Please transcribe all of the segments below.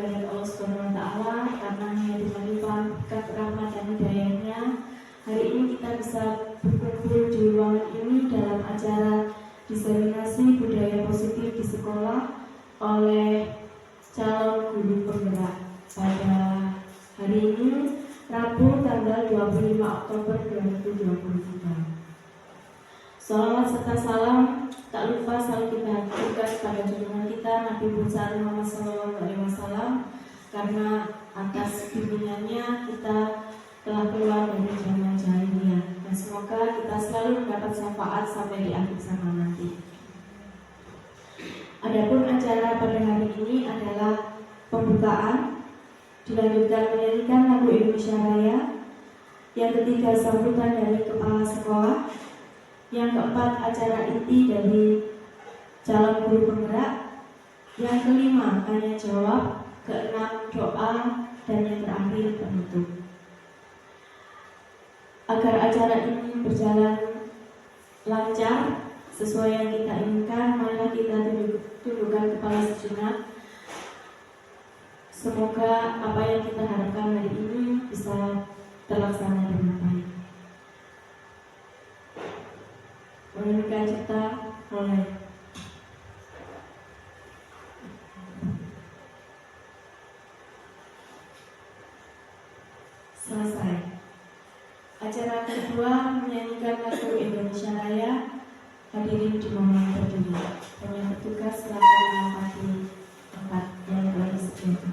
kepada Allah Subhanahu wa Ta'ala karena hanya dengan limpah berkat rahmat dan hidayahnya hari ini kita bisa berkumpul di ruangan ini dalam acara diseminasi budaya positif di sekolah oleh calon guru penggerak pada hari ini Rabu tanggal 25 Oktober 2023. Salawat serta salam tak lupa selalu kita haturkan pada junjungan kita Nabi besar Muhammad SAW karena atas bimbingannya kita telah keluar dari zaman jahiliyah dan semoga kita selalu mendapat syafaat sampai di akhir zaman nanti. Adapun acara pada hari ini adalah pembukaan, dilanjutkan menyanyikan lagu Indonesia Raya, yang ketiga sambutan dari kepala sekolah, yang keempat acara inti dari calon guru penggerak, yang kelima tanya jawab, keenam doa, dan yang terakhir penutup. Agar acara ini berjalan lancar sesuai yang kita inginkan, marilah kita tundukkan kepala sejenak. Semoga apa yang kita harapkan hari ini bisa terlaksana dengan baik. Menurunkan cipta mulai. Selesai. Acara kedua menyanyikan lagu Indonesia Raya. Hadirin dimohon berdiri. Hanya petugas silakan menempati tempat yang telah disediakan.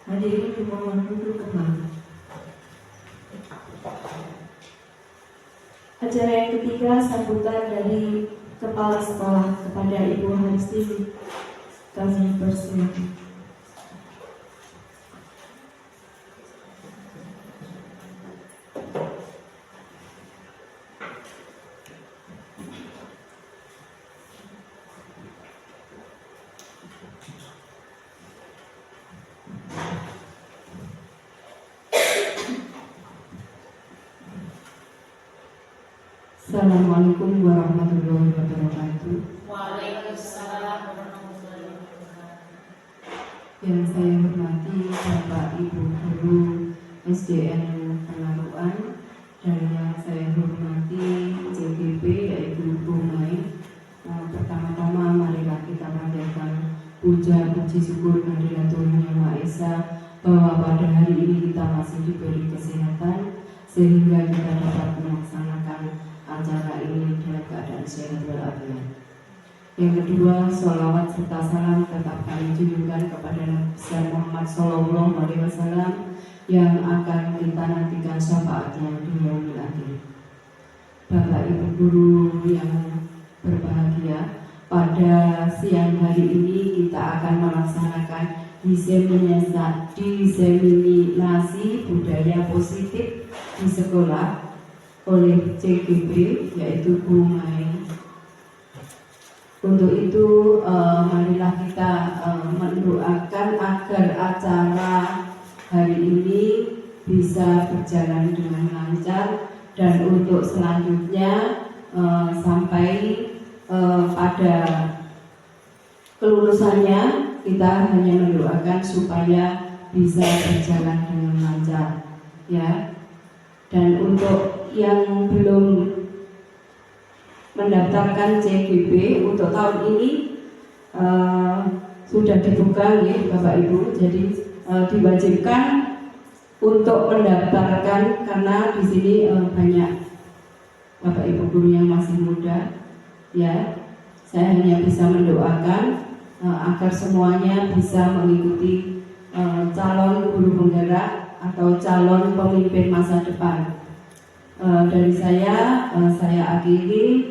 Hadirin dimohon duduk kembali. Acara yang ketiga sambutan dari kepala sekolah kepada Ibu Haristi, kami persilakan. Assalamualaikum warahmatullahi wabarakatuh. Waalaikumsalam warahmatullahi wabarakatuh. Yang saya hormati Bapak Ibu Guru SDN Penaruan dan yang saya hormati CGP yaitu Bu Mai. Pertama-tama marilah kita panjatkan puja puji syukur kehadiratnya Yang Maha Esa bahwa pada hari ini kita masih diberi kesehatan sehingga kita dapat melaksanakan acara ini dalam keadaan sehat walafiat. Yang kedua, sholawat serta salam tetap kami junjungkan kepada Nabi besar Muhammad SAW yang akan kita nantikan syafaatnya di yaumil akhir. Bapak Ibu guru yang berbahagia, pada siang hari ini kita akan melaksanakan diseminasi budaya positif di sekolah oleh CGB, yaitu Bu Mai. Untuk itu marilah kita mendoakan agar acara hari ini bisa berjalan dengan lancar, dan untuk selanjutnya sampai pada kelulusannya kita hanya mendoakan supaya bisa berjalan dengan lancar, ya. Dan untuk yang belum mendaftarkan CGB untuk tahun ini sudah dibuka ya Bapak Ibu, jadi diwajibkan untuk mendaftarkan karena di sini banyak Bapak Ibu guru yang masih muda, ya. Saya hanya bisa mendoakan agar semuanya bisa mengikuti calon guru penggerak atau calon pemimpin masa depan. Dari saya akhiri.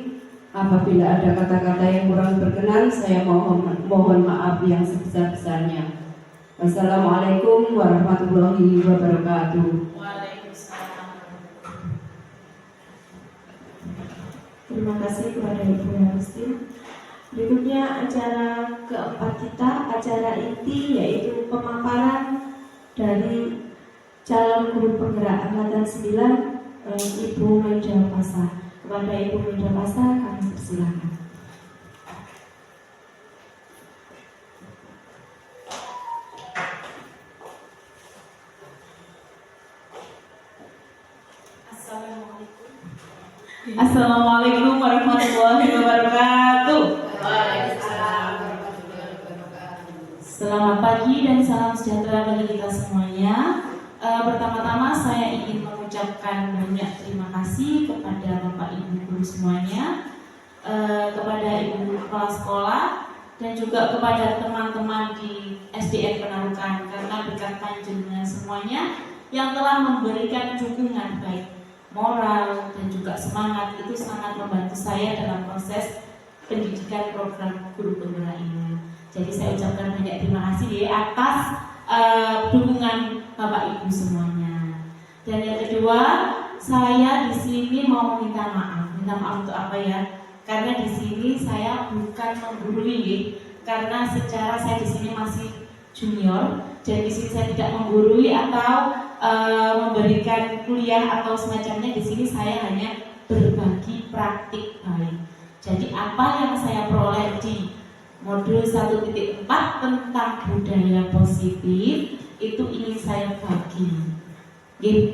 Apabila ada kata-kata yang kurang berkenan, saya mohon maaf yang sebesar-besarnya. Wassalamualaikum warahmatullahi wabarakatuh. Waalaikumsalam. Terima kasih kepada Ibu Harustin. Berikutnya acara keempat kita, acara inti, yaitu pemaparan dari calon guru penggerak angkatan 9, Ibu Maida Pasha. Kepada Ibu Maida Pasha kami persilakan. Assalamualaikum warahmatullahi wabarakatuh. Selamat pagi dan salam sejahtera bagi kita semuanya. Pertama-tama saya ingin mengucapkan banyak terima kasih kepada Bapak Ibu guru semuanya, kepada Ibu kepala sekolah, dan juga kepada teman-teman di SDN Penarukan, karena berkat panjenengan semuanya yang telah memberikan dukungan baik moral dan juga semangat, itu sangat membantu saya dalam proses pendidikan program guru penggerak ini. Jadi saya ucapkan banyak terima kasih atas dukungan Bapak Ibu semuanya. Dan yang kedua, saya di sini mau minta maaf. Minta maaf untuk apa ya? Karena di sini saya bukan menggurui, karena secara saya di sini masih junior, dan di sini saya tidak menggurui atau memberikan kuliah atau semacamnya. Di sini saya hanya berbagi praktik baik. Jadi apa yang saya peroleh di modul 1.4 tentang budaya positif itu ingin saya bagi.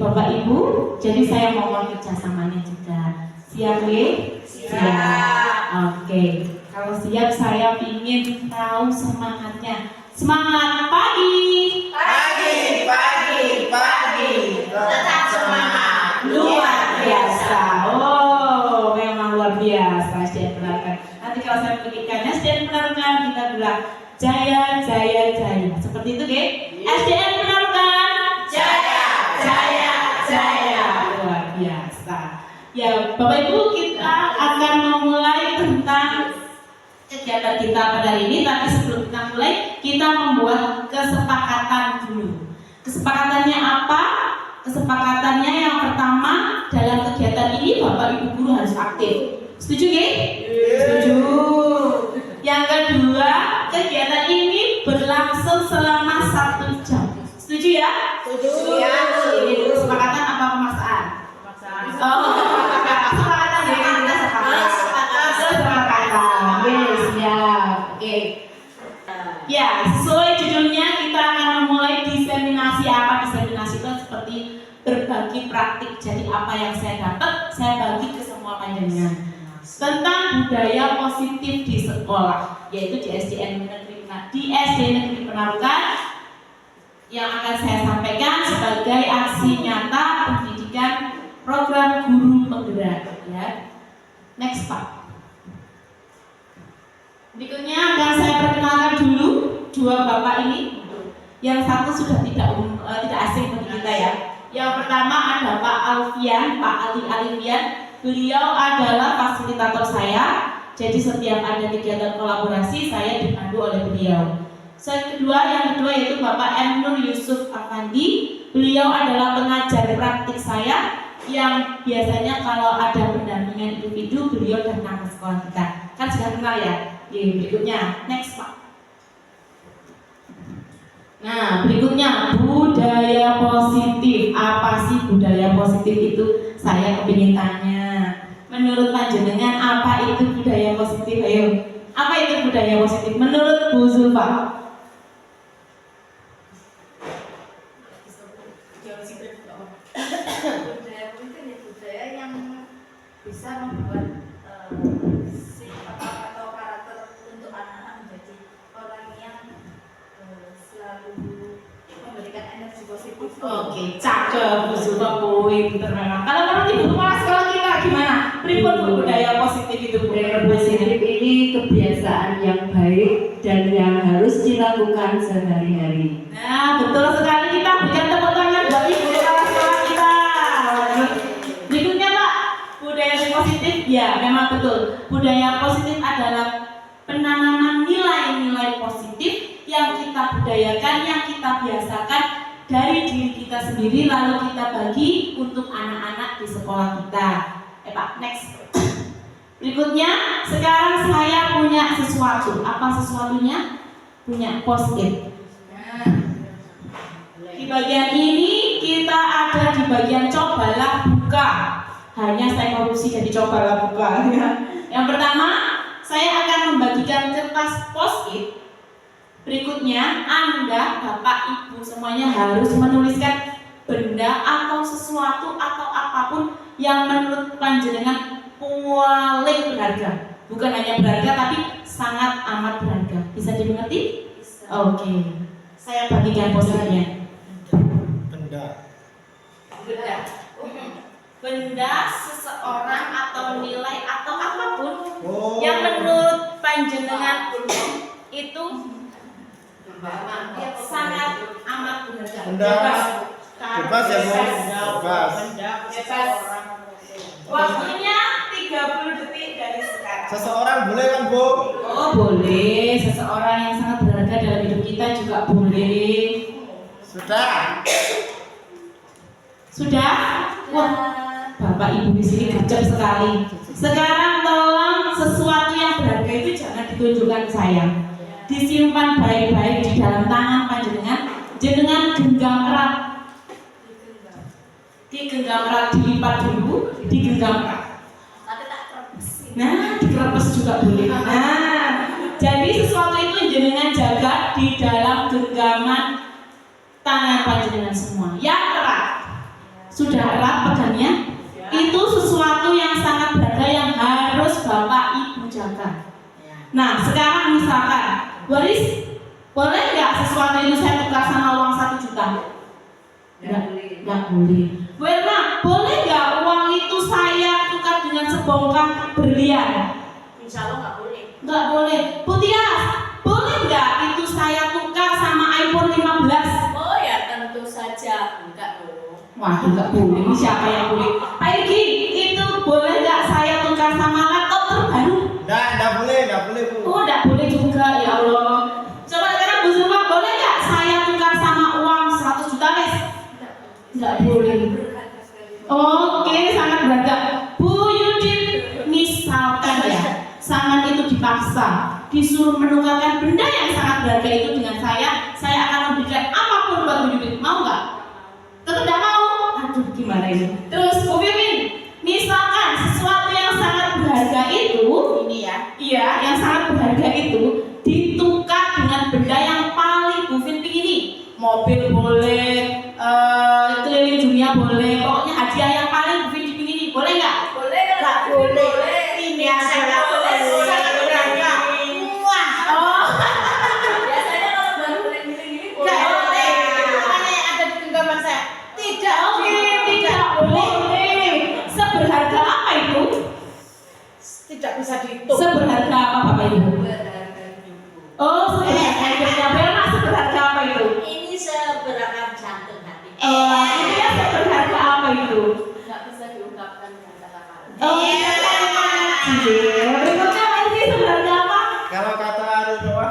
Bapak Ibu, jadi saya mohon kerjasamanya juga. Siap ya? Siap. Oke. Kalau siap, saya ingin tahu semangatnya. Semangat pagi. Pagi. Tetap semangat. Luar biasa. Oh, memang luar biasa. SDN Penarukan. Nanti kalau saya berikannya SDN Penarukan, kita bilang jaya. Seperti itu, Ge? SDN Penarukan. Jaya. Luar biasa. Ya, Bapak Ibu, kita akan memulai tentang kegiatan kita pada hari ini. Tapi sebelum kita mulai, kita membuat kesepakatan dulu. Kesepakatannya apa? Kesepakatannya yang pertama, dalam kegiatan ini Bapak Ibu guru harus aktif. Setuju, Ge? Setuju. Yang kedua, kegiatan ini berlangsung selama 1 jam. Setuju ya? Setuju. Ini kesepakatan apa pemaksaan? Oh, kesepakatan ya, kesepakatan. Yes, siap. Oke. Ya, sesuai judulnya kita akan memulai diseminasi. Apa diseminasi itu? Seperti berbagi praktik. Jadi apa yang saya dapat, saya bagi ke semua panjenengan. Tentang budaya positif di sekolah, yaitu di SDN Negeri Penarukan, yang akan saya sampaikan sebagai aksi nyata pendidikan program guru penggerak. Ya. Next Pak. Berikutnya akan saya perkenalkan dulu 2 bapak ini. Yang satu sudah tidak tidak asing bagi kita ya. Yang pertama ada Pak Alfian, Pak Ali Alifian. Beliau adalah fasilitator saya. Jadi setiap ada kegiatan kolaborasi saya dipandu oleh beliau. Yang kedua yaitu Bapak M. Nur Yusuf Afandi. Beliau adalah pengajar praktik saya yang biasanya kalau ada pendampingan individu beliau datang ke sekolah kita. Kan sudah kenal ya. Berikutnya, next Pak. Nah, berikutnya budaya positif. Apa sih budaya positif itu? Saya kepingin tanya. Menurut panjenengan apa itu budaya positif? Ayo, apa itu budaya positif? Menurut Bu Zulfa? Budaya mungkin ya budaya yang bisa membuat sikap atau karakter untuk anak-anak menjadi orang yang selalu memberikan energi positif. Oke, cakep Bu Zulfa, pinter memang. Kalau menurut Ibu Kepala Sekolah kita gimana? Pripun budaya positif itu? Budaya positif ini kebiasaan yang baik dan yang harus dilakukan sehari-hari. Nah, betul sekali, kita berikan tepuk tangan buat Ibu Kepala Sekolah kita. Berikutnya Pak, budaya positif ya memang betul. Budaya positif adalah penanaman nilai-nilai positif yang kita budayakan, yang kita biasakan dari diri kita sendiri lalu kita bagi untuk anak-anak di sekolah kita. Pak, next. Berikutnya, sekarang saya punya sesuatu. Apa sesuatunya? Punya post-it. Di bagian ini kita ada di bagian cobalah buka. Hanya saya korupsi jadi cobalah buka. Yang pertama, saya akan membagikan kertas post-it. Berikutnya, Anda, Bapak, Ibu semuanya harus menuliskan benda atau sesuatu atau apapun yang menurut panjenengan paling berharga. Bukan hanya berharga tapi sangat amat berharga. Bisa dimengerti? Oke. Saya bagikan post-itnya. Benda seseorang atau nilai atau apapun yang menurut panjenengan itu sangat amat berharga. Bebas ya Bu? Bebas. Waktunya 30 detik dari sekarang. Seseorang boleh kan Bu? Oh boleh, seseorang yang sangat berharga dalam hidup kita juga boleh. Sudah. Sudah? Wah, Bapak Ibu di sini gercep sekali. Sekarang tolong sesuatu yang berharga itu jangan ditunjukkan ke saya. Disimpan baik-baik di dalam tangan panjenengan. Jenengan genggam erat. Digenggam erat, dilipat dulu, digenggam erat. Nah, dikerepes juga boleh. Nah, jadi sesuatu itu jenengan jaga di dalam genggaman tangan panjenengan semua. Yang erat, sudah erat pegangnya. Itu sesuatu yang sangat berharga yang harus Bapak Ibu jaga. Nah, sekarang misalkan, Boris, boleh nggak sesuatu itu saya tukar sama uang 1 juta? Nggak boleh. Bu Irma, boleh nggak uang itu saya tukar dengan sebongkah berlian? Insya Allah nggak boleh. Nggak boleh. Bu Tias, boleh nggak itu saya tukar sama iPhone 15? Oh ya tentu saja enggak dong. Wah, nggak boleh. Ini siapa yang boleh? Pak Egi, itu boleh nggak saya tukar sama laptop terbaru? Nggak boleh Bu. Oh, nggak boleh juga, ya Allah. Coba sekarang Bu Zulfa, boleh nggak saya tukar sama uang 100 juta, Wes? Nggak boleh. Oke, sangat berharga. Bu Yudit, misalkan ya, sangat itu dipaksa, disuruh menukarkan benda yang sangat berharga itu dengan saya akan memberikan apapun buat Bu Yudit. Mau nggak? Tetap nggak mau? Aduh, gimana ini? Terus Bu Mimin, misalkan sesuatu yang sangat berharga itu, ini ya, iya, yang sangat berharga itu ditukar dengan benda yang paling Bu Fin pingini. Mobil boleh, keliling dunia boleh, pokoknya hadiah yang paling Bu Fin dipingini, boleh nggak? Boleh kan? Nggak boleh. Ini sangat berharga. Wah, oh, Biasanya kalau baru keliling-keliling nggak boleh. boleh. Makanya yang ada di genggaman saya. Tidak, oke, tidak boleh. Seberharga apa itu? Tidak bisa dihitung. Seberharga apa Bapak Ibu? Oh, seberharga hidupnya Belma, seberharga apa itu? Ini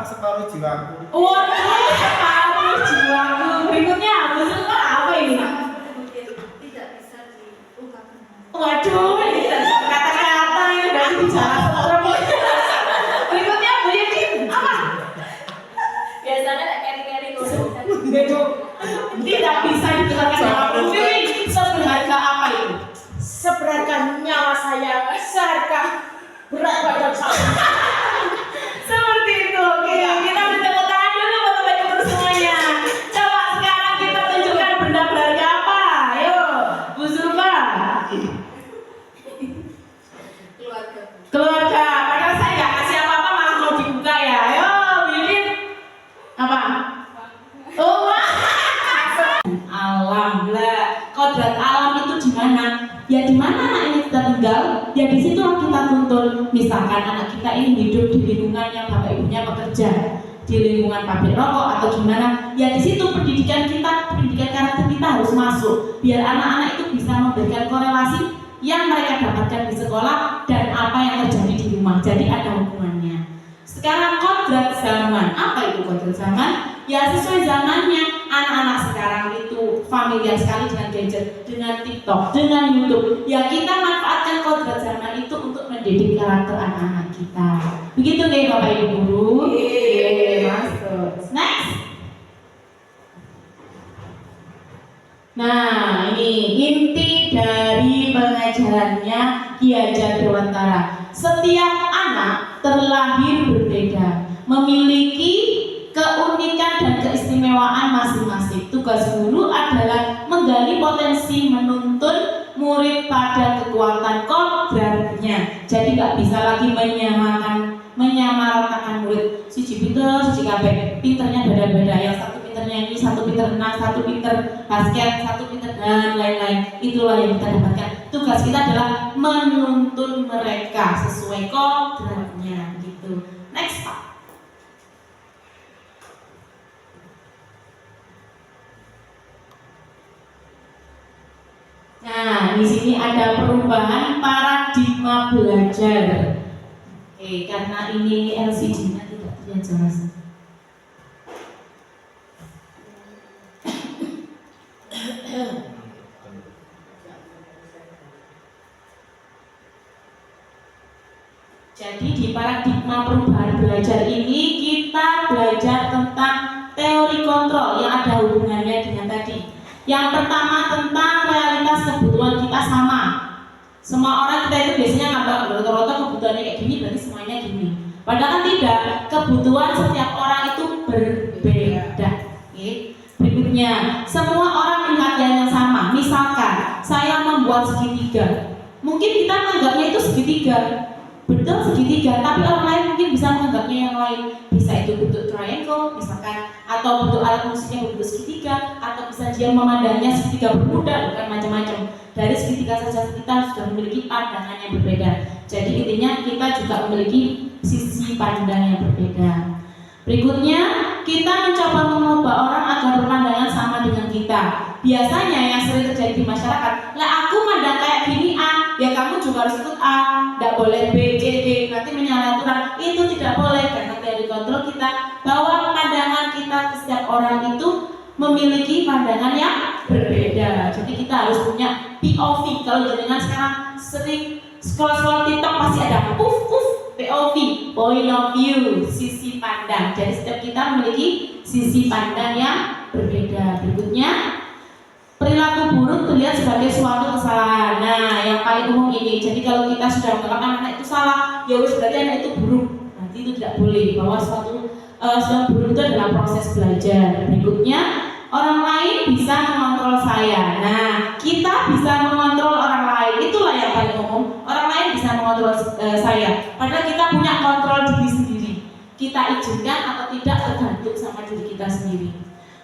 separuh jiwaku. Waduh, separuh jiwaku. Berikutnya Bu Zulfa apa ini? Tidak bisa diungkapkan. Waduh, ini kata-kata yang udah bicara seperti. Berikutnya Bu Yudin apa? Biasanya kayak keri-keri ngomong. Tidak bisa ditukarkan sama Bu Yudin. Seberharga apa itu? Seberharga nyawa saya, seharga berat badan saya. Seperti itu. Oke, kita beri tepuk tangan dulu buat teman-teman semuanya. Coba sekarang kita tunjukkan benda berharga apa. Ayo, Bu Zulfa. Keluarga. Keluarga. Padahal saya nggak kasih apa-apa malah mau dibuka ya. Ayo, Bu Yudin. Apa? Oh, wah. Alam lah. Kodrat alam itu di mana? Ya di mana anak ini kita tinggal, ya di situlah kita tuntun. Misalkan anak kita ini hidup di lingkungannya bapak ibunya bekerja di lingkungan pabrik rokok atau gimana, ya di situ pendidikan kita, pendidikan karakter kita harus masuk biar anak-anak itu bisa memberikan korelasi yang mereka dapatkan di sekolah dan apa yang terjadi di rumah. Jadi ada hubungannya. Sekarang kodrat zaman, apa itu kodrat zaman? Ya sesuai zamannya. Anak-anak sekarang itu familiar sekali dengan gadget, dengan TikTok, dengan YouTube. Ya kita manfaatkan kodrat zaman itu untuk mendidik karakter anak-anak kita. Begitu nih Bapak Ibu guru. Masuk. Next. Nah ini inti dari pengajarannya Ki Hajar Dewantara. Setiap anak terlahir berbeda, memiliki keunikan dan keistimewaan masing-masing. Tugas guru adalah menggali potensi, menuntun murid pada kekuatan kodratnya. Jadi nggak bisa lagi menyamaratakan murid. Siji pinter, siji kabeh. Pinternya beda-beda. Yang satu pinter nyanyi, satu pinter renang, satu pinter basket, satu pinter dan lain-lain. Itulah yang kita dapatkan. Tugas kita adalah menuntun mereka sesuai kodratnya. Gitu. Next Pak. Nah, di sini ada perubahan paradigma belajar. Oke, karena ini LCD-nya tidak terlihat jelas. Jadi di paradigma perubahan belajar ini kita belajar tentang teori kontrol yang ada hubungannya dengan tadi. Yang pertama tentang realitas kebutuhan kita sama. Semua orang kita itu biasanya ngambil rata-rata kebutuhannya kayak gini, berarti semuanya gini. Padahal kan tidak, kebutuhan setiap orang itu berbeda. Oke. Berikutnya, semua orang melihat yang sama. Misalkan saya membuat segitiga, mungkin kita menganggapnya itu segitiga, betul segitiga, tapi orang lain mungkin bisa menganggapnya yang lain. Bisa itu bentuk triangle misalkan, atau bentuk alat musiknya bentuk segitiga, atau bisa dia memandangnya segitiga bermuda, bukan macam-macam. Dari segitiga saja kita sudah memiliki pandangan yang berbeda. Jadi intinya kita juga memiliki sisi pandang yang berbeda. Berikutnya, kita mencoba mengubah orang agar berpandangan sama dengan kita. Biasanya yang sering terjadi di masyarakat, lah aku mandang kayak gini A, ya kamu juga harus ikut A, tidak boleh B, C, D, nanti menyalahi aturan. Itu tidak boleh karena teori kontrol kita bahwa pandangan kita ke setiap orang itu memiliki pandangan yang berbeda. Jadi kita harus punya POV. Kalau dengan sekarang sering scroll TikTok pasti ada POV, point of view, sisi pandang. Jadi setiap kita memiliki sisi pandang yang berbeda. Berikutnya, perilaku buruk terlihat sebagai suatu kesalahan. Nah, yang paling umum ini. Jadi kalau kita sudah menganggap anak itu salah, ya wis berarti anak itu buruk. Nanti itu tidak boleh. Bahwa suatu buruk itu adalah proses belajar. Berikutnya, orang lain bisa mengontrol saya. Nah, kita bisa mengontrol orang lain. Itulah yang paling umum. Orang lain bisa mengontrol saya. Padahal kita punya kontrol diri sendiri. Kita izinkan atau tidak tergantung sama diri kita sendiri.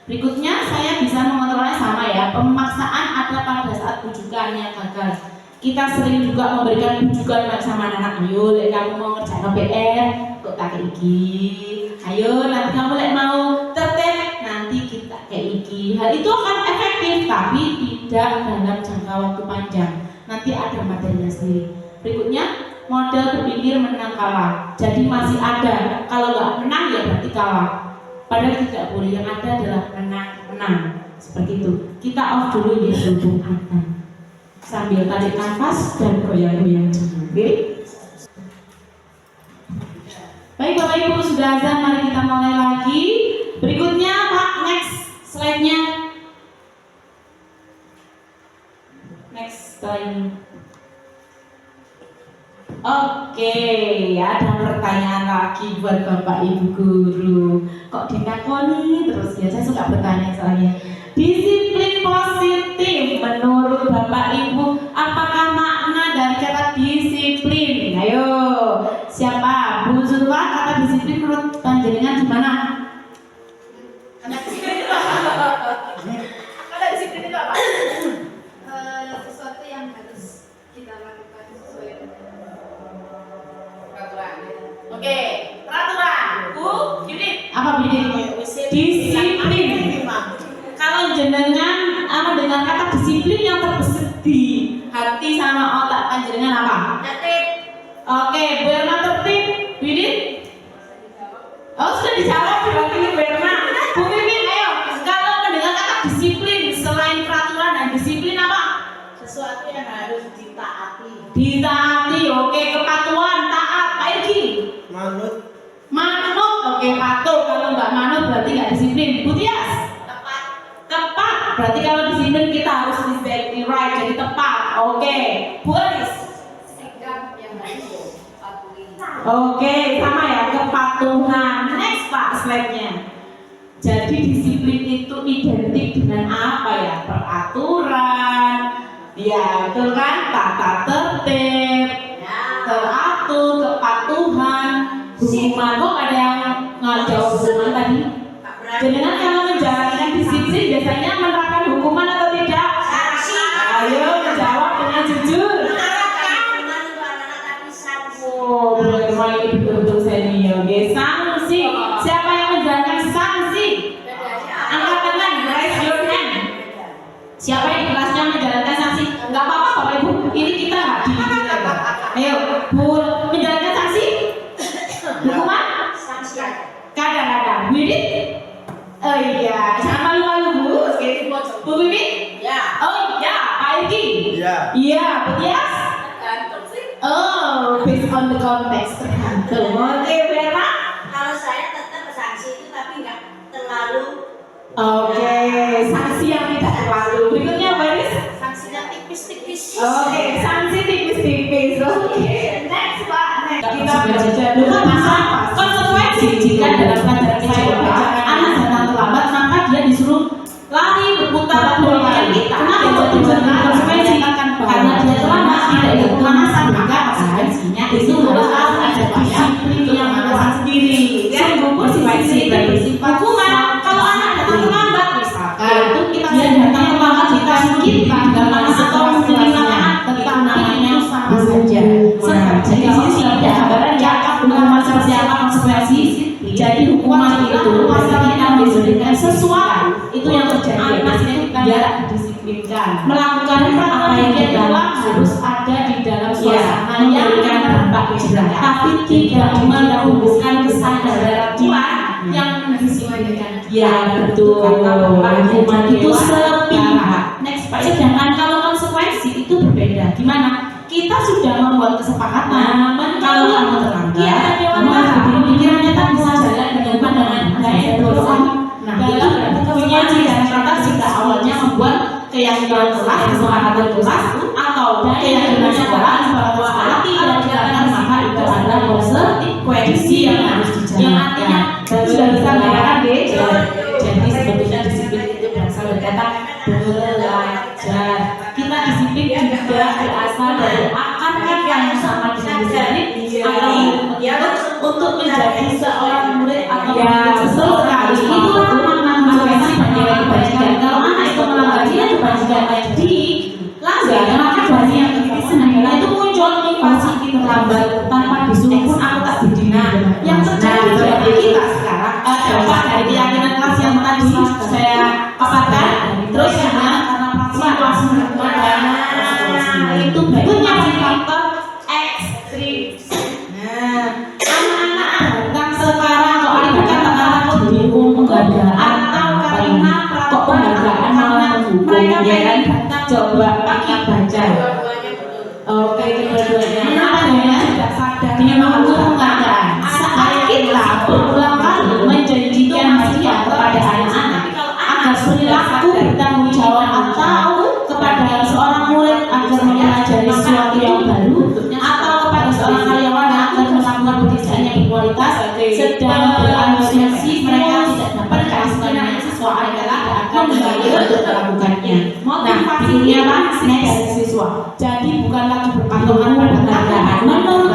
Berikutnya, saya bisa mengontrolnya sama ya. Pemaksaan ada pada saat bujukan yang gagal. Kita sering juga memberikan bujukan sama anak-anak. Ayo, kamu mau ngerjain PR, kok tak kayak gini. Ayo, nanti kamu mau tertib, nanti kita kayak gini. Hal itu akan efektif, tapi tidak dalam jangka waktu panjang. Nanti ada materinya sendiri. Berikutnya, model berpikir menang kalah. Jadi masih ada. Kalau nggak menang ya berarti kalah. Padahal tidak boleh, yang ada adalah menang. Seperti itu. Kita off dulu ya berhubung akan. Sambil tarik nafas dan goyang-goyang dulu. Oke? Baik Bapak Ibu, sudah azan, mari kita mulai lagi. Berikutnya Pak, next slide-nya. Next slide. Oke, ada pertanyaan lagi buat Bapak Ibu guru. Kok dinakoni terus ya? Saya suka bertanya soalnya. Disiplin positif menurut Bapak Ibu, apakah makna dari kata disiplin? Ayo, siapa? Bu Zulfa, kata disiplin menurut panjenengan gimana? Karena disiplin itu apa? Sesuatu yang harus kita lakukan sesuai dengan Peraturan. Oke, peraturan. Bu, Yudit. Apa Yudit? Disiplin. Kalau jenengan dengan kata disiplin yang terbesit di hati sama otak panjenengan apa? Tertib. Oke, Bu Erma tertib. Yudit? Oh, sudah dijawab berarti Bu Erma. Bu Mimin, ayo. Kalau mendengar kata disiplin selain peraturan dan disiplin apa? Sesuatu yang harus ditaati. Ditaati, oke, kepatuhan, taat, Pak Irgi. Manut. Manut, oke, patuh. Kalau nggak manut berarti nggak disiplin. Bu Tias? Tepat, berarti kalau disiplin kita harus exactly right, jadi tepat. Oke, Bu Aris? sikap yang harus dipatuhi. Oke, sama ya, kepatuhan. Next Pak, slide-nya. Jadi disiplin itu identik dengan apa ya? Peraturan, ya betul kan? Tata tertib, teratur, kepatuhan, hukuman. Kok ada yang ngajau hukuman tadi? Jangan kalau menjalankan disiplin biasanya menerapkan hukuman atau tidak? Ayo menjawab dengan jujur. Oh, memang ini betul-betul senior. Oke, sanksi. Siapa yang menjalankan sanksi? Angkat tangan, raise your hand. Siapa yang di kelasnya menjalankan sanksi? Enggak apa-apa Bapak Ibu. Ini kita nggak di. Ayo, Bu, menjalankan sanksi? Hukuman? Kadang-kadang. Widit? Oh iya, jangan malu-malu Bu. Bu Bibi? Ya. Oh iya, Pak Irgi? Iya. Iya, Bu Tias? Tergantung sih. Oh, based on the context tergantung. Oke, Vera? Kalau saya tetap sanksi itu tapi nggak terlalu. Oke, sanksi yang tidak terlalu. Berikutnya Baris? Sanksinya tipis-tipis. Oke, sanksi tipis-tipis. Oke, next Pak. Next. Kita belajar dulu masa konsekuensi jika dalam pelajaran kejiwaan anak datang terlambat maka dia disuruh lari berputar dua kali. Kenapa kok tujuan konsekuensi? Karena dia terlambat tidak ikut pemanasan maka konsekuensinya itu harus ada disiplin yang menguasai sendiri. Sungguh konsekuensi dari hukuman. Kalau anak datang terlambat misalkan kita datang terlambat kita atau mungkin tetapi sama saja. Jadi di sini tidak gambaran ya hukuman seperti apa konsekuensi. Jadi hukuman itu pasti kita diberikan sesuatu itu yang terjadi. Biar didisiplinkan. Melakukan apa yang kita harus ada di dalam suasana yang memberikan dampak jerah. Tapi tidak menumbuhkan kesadaran Tuhan yang mendisiplinkan. Ya betul. Hukuman itu sepihak. Next Pak. Sedangkan kalau konsekuensi itu berbeda. Gimana? Kita sudah membuat kesepakatan. Kalau kamu terlambat, kamu harus begini pikirannya tak bisa jalan dengan pandangan baik dan dosa. Nah, itu punya dan kita sudah awalnya membuat keyakinan kelas, kesepakatan kelas, atau keyakinan sekolah bahwa tidak dijalankan maka itu adalah konsekuensi yang harus dijalankan. Yang artinya sudah bisa mengatakan jadi sebetulnya disiplin itu berasal dari kata belajar. Kita disiplin juga berasal dari akar kata yang sama dengan disiplin untuk menjadi seorang murid atau betul sekali. Itulah makna konsekuensi bernilai kebajikan. Kalau anak itu melanggar nilai kebajikan di langgar, maka dari yang sebenarnya itu muncul motivasi kita terlambat tanpa disuruh pun aku tak didina. Yang terjadi dari kita sekarang adalah dari keyakinan kelas yang tadi saya paparkan. Terus karena situasi itu berikutnya faktor ekstrim. Nah, anak-anak datang sekarang kok ada kata-kata Coba kita baca. Oke, kedua-duanya. Namanya tidak sadar menunggu keadaan. Saat kita berulang kali menjanjikan hadiah kepada anak-anak agar perilaku bertanggung jawab atau kepada seorang murid agar mempelajari sesuatu yang baru atau kepada seorang karyawan agar melakukan pekerjaan yang berkualitas sedang berasumsi mereka tidak dapat keasinan siswa adalah akan kembali untuk melakukannya. Nah, ini apa? Next siswa. Jadi bukan lagi berpatokan pada keadaan menurut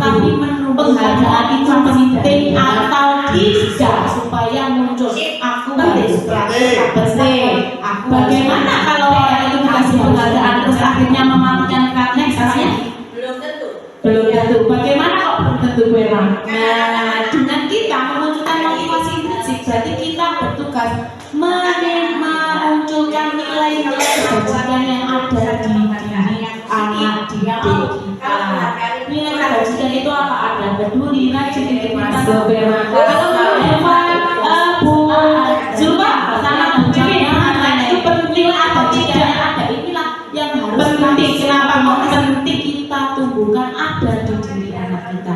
tapi penghargaan itu penting atau tidak supaya muncul aku harus penting. Bagaimana kalau orang itu dikasih penghargaan terus akhirnya mematikan karena caranya? Belum tentu. Belum tentu. Bagaimana kok belum tentu memang? Nah, dengan kita memunculkan motivasi intrinsik berarti kita bertugas memunculkan nilai-nilai kebajikan yang ada di diri anak didik kita. Nilai kebajikan itu apa? Ada peduli, rajin, integritas, Bu Zulfa sama Bu Cimin itu penting atau tidak ada? Inilah yang harus penting. Kenapa kok penting kita tumbuhkan ada di diri anak kita?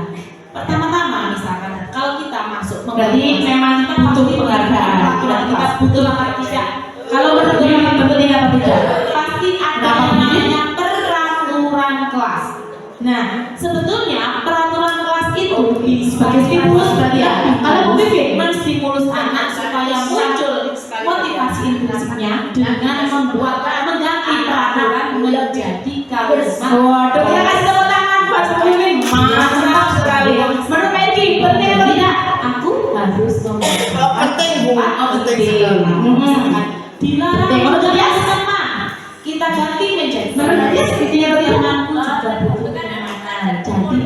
Pertama-tama misalkan kalau kita masuk berarti memang kita butuh penghargaan, kita butuh apa tidak? Kalau menurut penting apa tidak? Pasti ada yang namanya peraturan kelas. Nah, sebetulnya peraturan kelas itu sebagai stimulus berarti ya. Kalau mungkin menstimulus anak supaya muncul motivasi intrinsiknya dengan mengganti peraturan menjadi kalimat. Waduh, kita kasih tepuk tangan buat Mimin. Mantap sekali. Menurut Peggy, penting atau tidak? Aku harus Penting, Bu. Penting sekali. Dilarang menjadi sama. Kita ganti menjadi. Menurut dia sebetulnya temanku juga butuh kemenangan. Jadi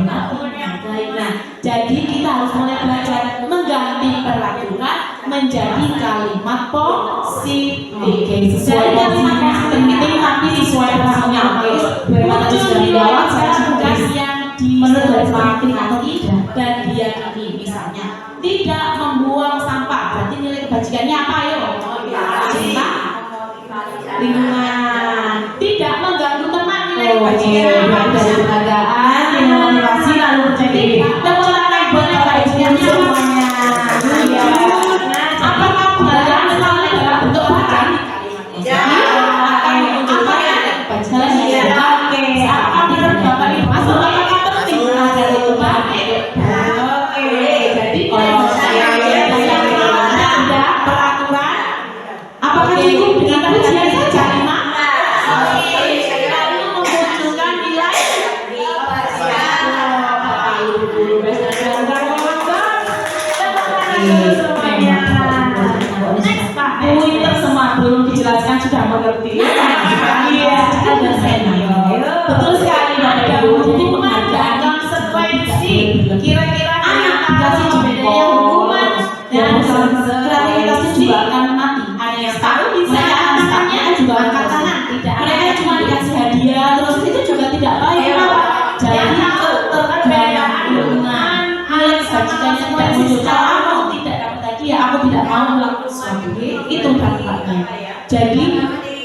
aku harus nah, jadi kita harus mulai belajar mengganti peraturan menjadi kalimat positif. Sesuai kalimat penting tapi sesuai rasanya. Muncul nilai kebajikan yang dimengerti atau tidak dan diyakini. Misalnya tidak membuang sampah, berarti nilai kebajikannya apa? Ayo, cinta lingkungan. Tidak mengganggu teman, nilai kebajikan apa? Dari penghargaan, motivasi lalu terjadi teman buat kebajikannya semuanya. Apakah penghargaan selalu dalam bentuk bahkan? Ya, akan memunculkan kebajikan. Oke, apa menurut Bapak Ibu? Apakah penting agar itu baik? Oke, jadi kalau saya ada peraturan, apakah cukup dengan pujian saja? Lalu memunculkan nilai next Pak, Winter semua belum dijelaskan sudah mengerti. Iya, ada senior. Betul sekali Bapak Ibu. Jadi penghargaan konsekuensi. Kira-kira anak dikasih bedanya hukuman dan kreativitasnya juga akan mati. Ada yang tahu bisa anaknya juga angkat tangan. Tidak. Mereka cuma dikasih hadiah terus itu juga tidak baik. Jadi ketergantungan lingkungan nilai kebajikannya tidak muncul. Kalau aku tidak dapat hadiah, aku tidak mau melakukan sesuatu. Itu dampaknya. Jadi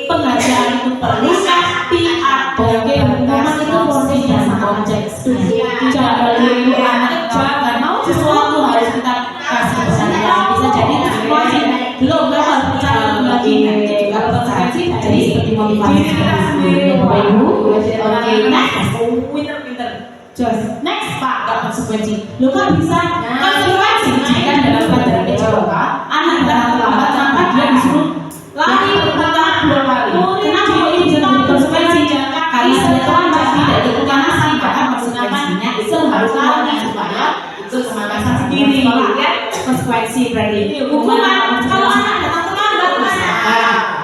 penghargaan itu perlu tapi ada hukuman itu porsi dan konteksnya. Jangan lalu anak jangan mau sesuatu harus kita kasih pesan. Bisa jadi situasi belum harus bicara lagi. Kalau konsekuensi jadi seperti motivasi Bapak Ibu. Oke, next. Pinter. Just next Pak, konsekuensi. Lo kan bisa konsekuensi jika dalam pelajaran PJOK anak datang terlambat tanpa dia disuruh lari berputar 2 kali. Kenapa ini jadi konsekuensi? Karena dia terlambat tidak ditemukan hasil, bahkan konsekuensinya seharusnya supaya itu semangatan sendiri. Konsekuensi berarti hukuman kalau anak datang terlambat,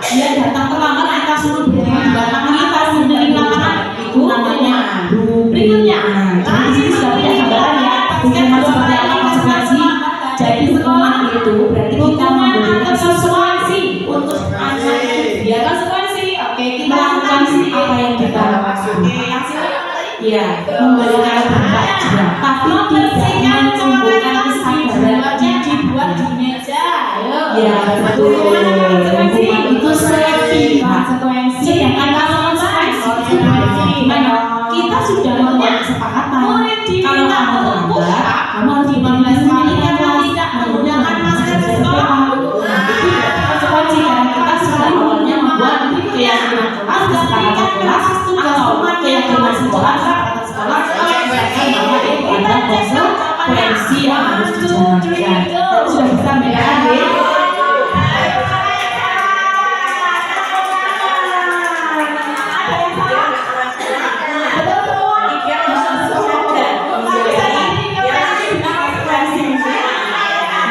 dia datang terlambat kita suruh berdiri di belakang kita sendiri lapangan itu namanya berikutnya. Jadi sini sudah punya gambaran ya hukuman seperti apa konsekuensi. Jadi sekolah itu berarti kita memberikan konsekuensi untuk anak biar konsekuensi. Oke, kita lakukan apa yang kita lakukan. Ya, memberikan dampak jerak, tapi tidak menimbulkan kesadaran yang dibuat di meja. Ya, betul. Hukuman itu dijalankan. Tapi sudah bisa membedakan ya.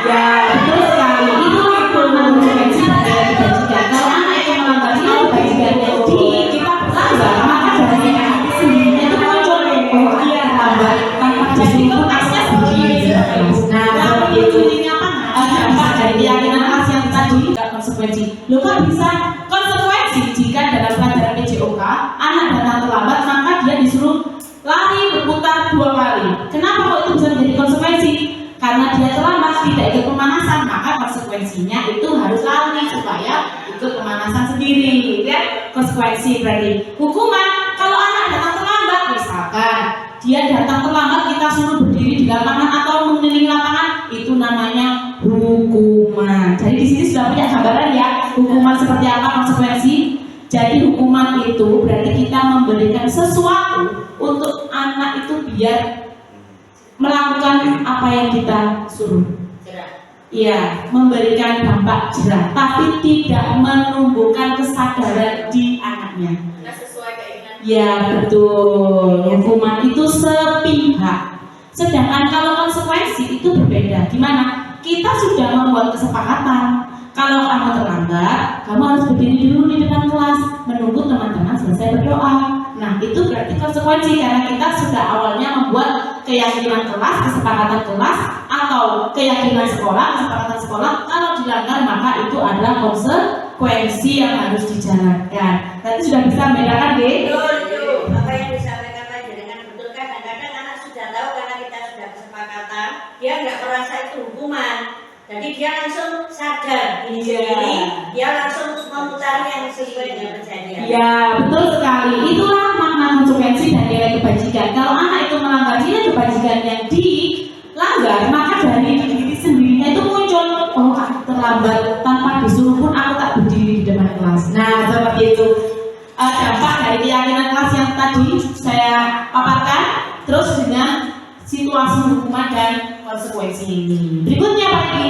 Ya, betul sekali. Itu konsekuensi dari kebajikan. Kalau anak itu melanggarnya kebajikannya di kita melanggar, maka dari sendirinya itu muncul dia lambat tanpa jadi konteksnya sendiri. Nah, seperti itu ini apa? Dampak dari keyakinan khas yang tadi tidak konsekuensi. Loh kok bisa konsekuensi jika dalam pelajaran PJOK anak datang terlambat maka dia disuruh lari berputar 2 kali. Kenapa kok itu bisa menjadi konsekuensi? Karena dia terlambat tidak ikut pemanasan, maka konsekuensinya itu harus lari supaya ikut pemanasan sendiri. Ya, konsekuensi berarti hukuman. Kalau anak datang terlambat, misalkan dia datang terlambat kita suruh berdiri di lapangan atau mengelilingi lapangan, itu namanya hukuman. Jadi di sini sudah punya gambaran ya, hukuman seperti apa konsekuensi. Jadi hukuman itu berarti kita memberikan sesuatu untuk anak itu biar melakukan apa yang kita suruh. Iya, memberikan dampak jerah, tapi tidak menumbuhkan kesadaran di anaknya. Sesuai keinginan. Ya betul. Hukuman itu sepihak. Sedangkan kalau konsekuensi itu berbeda. Gimana? Kita sudah membuat kesepakatan. Kalau kamu terlambat, kamu harus berdiri dulu di depan kelas, menunggu teman-teman selesai berdoa. Nah, itu berarti konsekuensi karena kita sudah awalnya membuat keyakinan kelas, kesepakatan kelas, atau keyakinan sekolah, kesepakatan sekolah. Kalau dilanggar maka itu adalah konsekuensi yang harus dijalankan. Nanti sudah bisa membedakan deh. Betul. Apa yang disampaikan Pak Jenengan betul. Kadang-kadang anak sudah tahu karena kita sudah kesepakatan, dia nggak merasa itu hukuman. Jadi dia langsung sadar diri sendiri, dia langsung memutari yang sesuai dengan kejadian. Ya betul sekali. Itulah makna konsekuensi dan nilai kebajikan. Kalau anak itu melanggar nilai kebajikan yang dilanggar, maka dari diri sendirinya itu muncul, oh aku terlambat tanpa disuruh pun aku tak berdiri di depan kelas. Nah seperti itu. Dampak dari keyakinan kelas yang tadi saya paparkan, terus dengan situasi hukuman dan konsekuensi ini. Berikutnya Pak Edi.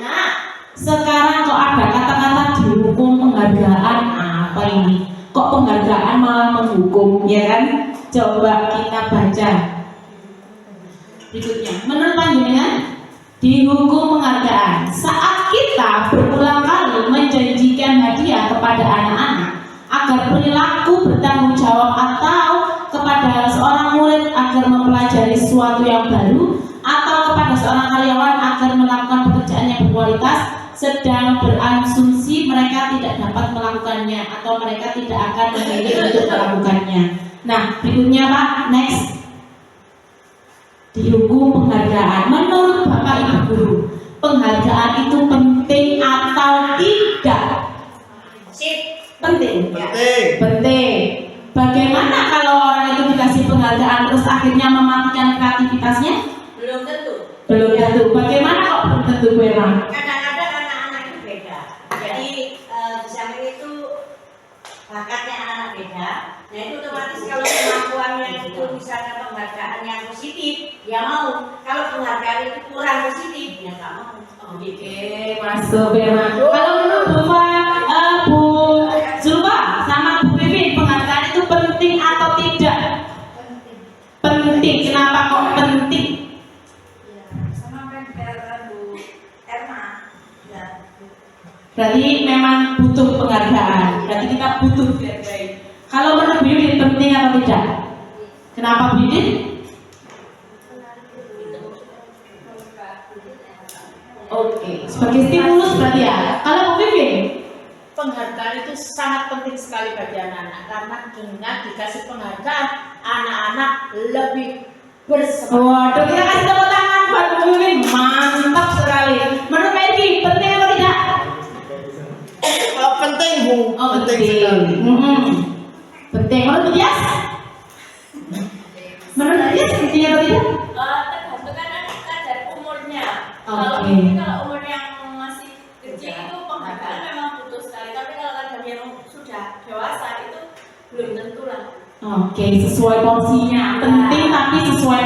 Nah, sekarang kok ada kata-kata dihukum penghargaan apa ini? Kok penghargaan malah menghukum, ya kan? Coba kita baca. Berikutnya, menurut panjenengan dihukum penghargaan saat kita berulang kali menjanjikan hadiah kepada anak-anak agar perilaku bertanggung jawab atau kepada seorang murid agar mempelajari sesuatu yang baru atau kepada seorang karyawan agar melakukan pekerjaan yang berkualitas sedang berasumsi mereka tidak dapat melakukannya atau mereka tidak akan memilih untuk melakukannya. Nah, berikutnya Pak, next. Dihukum penghargaan. Menurut Bapak Ibu Guru, penghargaan itu penting atau tidak? Sip. Penting. Penting. Penting. Bagaimana kalau orang itu dikasih penghargaan terus akhirnya mematikan kreativitasnya? Belum tentu. Belum tentu. Bagaimana kok belum tentu Bu Emma? Kadang-kadang anak-anak itu beda. Jadi di samping itu bakatnya anak-anak beda. Nah itu otomatis kalau kemampuannya itu misalnya penghargaan yang positif, dia mau. Kalau penghargaan itu kurang positif, dia nggak mau. Oke, masuk Bu Emma. Kalau menurut Bu Zulfa sama Bu Vivi, penghargaan itu penting atau tidak? Penting. Kenapa kok penting? Sama kayak Bu Erma. Ya. Berarti memang butuh penghargaan. Berarti kita butuh dihargai. Kalau menurut Bu Yudin penting atau tidak? Kenapa Bu Yudin? Oke, sebagai stimulus berarti ya. Kalau Bu Vivi? Penghargaan itu sangat penting sekali bagi anak-anak karena ingat dikasih penghargaan anak-anak lebih bersemangat. Waduh, kita kasih tepuk tangan buat Bu Vivi. Mantap sekali. Menurut Edi, penting atau tidak? Penting Bu. Oh, penting penting. sekali. Penting. Menurut Dias? Menurut Dias penting atau tidak? Tergantung kan dari umurnya. Oke. Kalau umur yang masih kecil itu penghargaan memang butuh sekali. Tapi kalau ada yang sudah dewasa itu belum tentu lah. Oke, sesuai porsinya. Penting tapi sesuai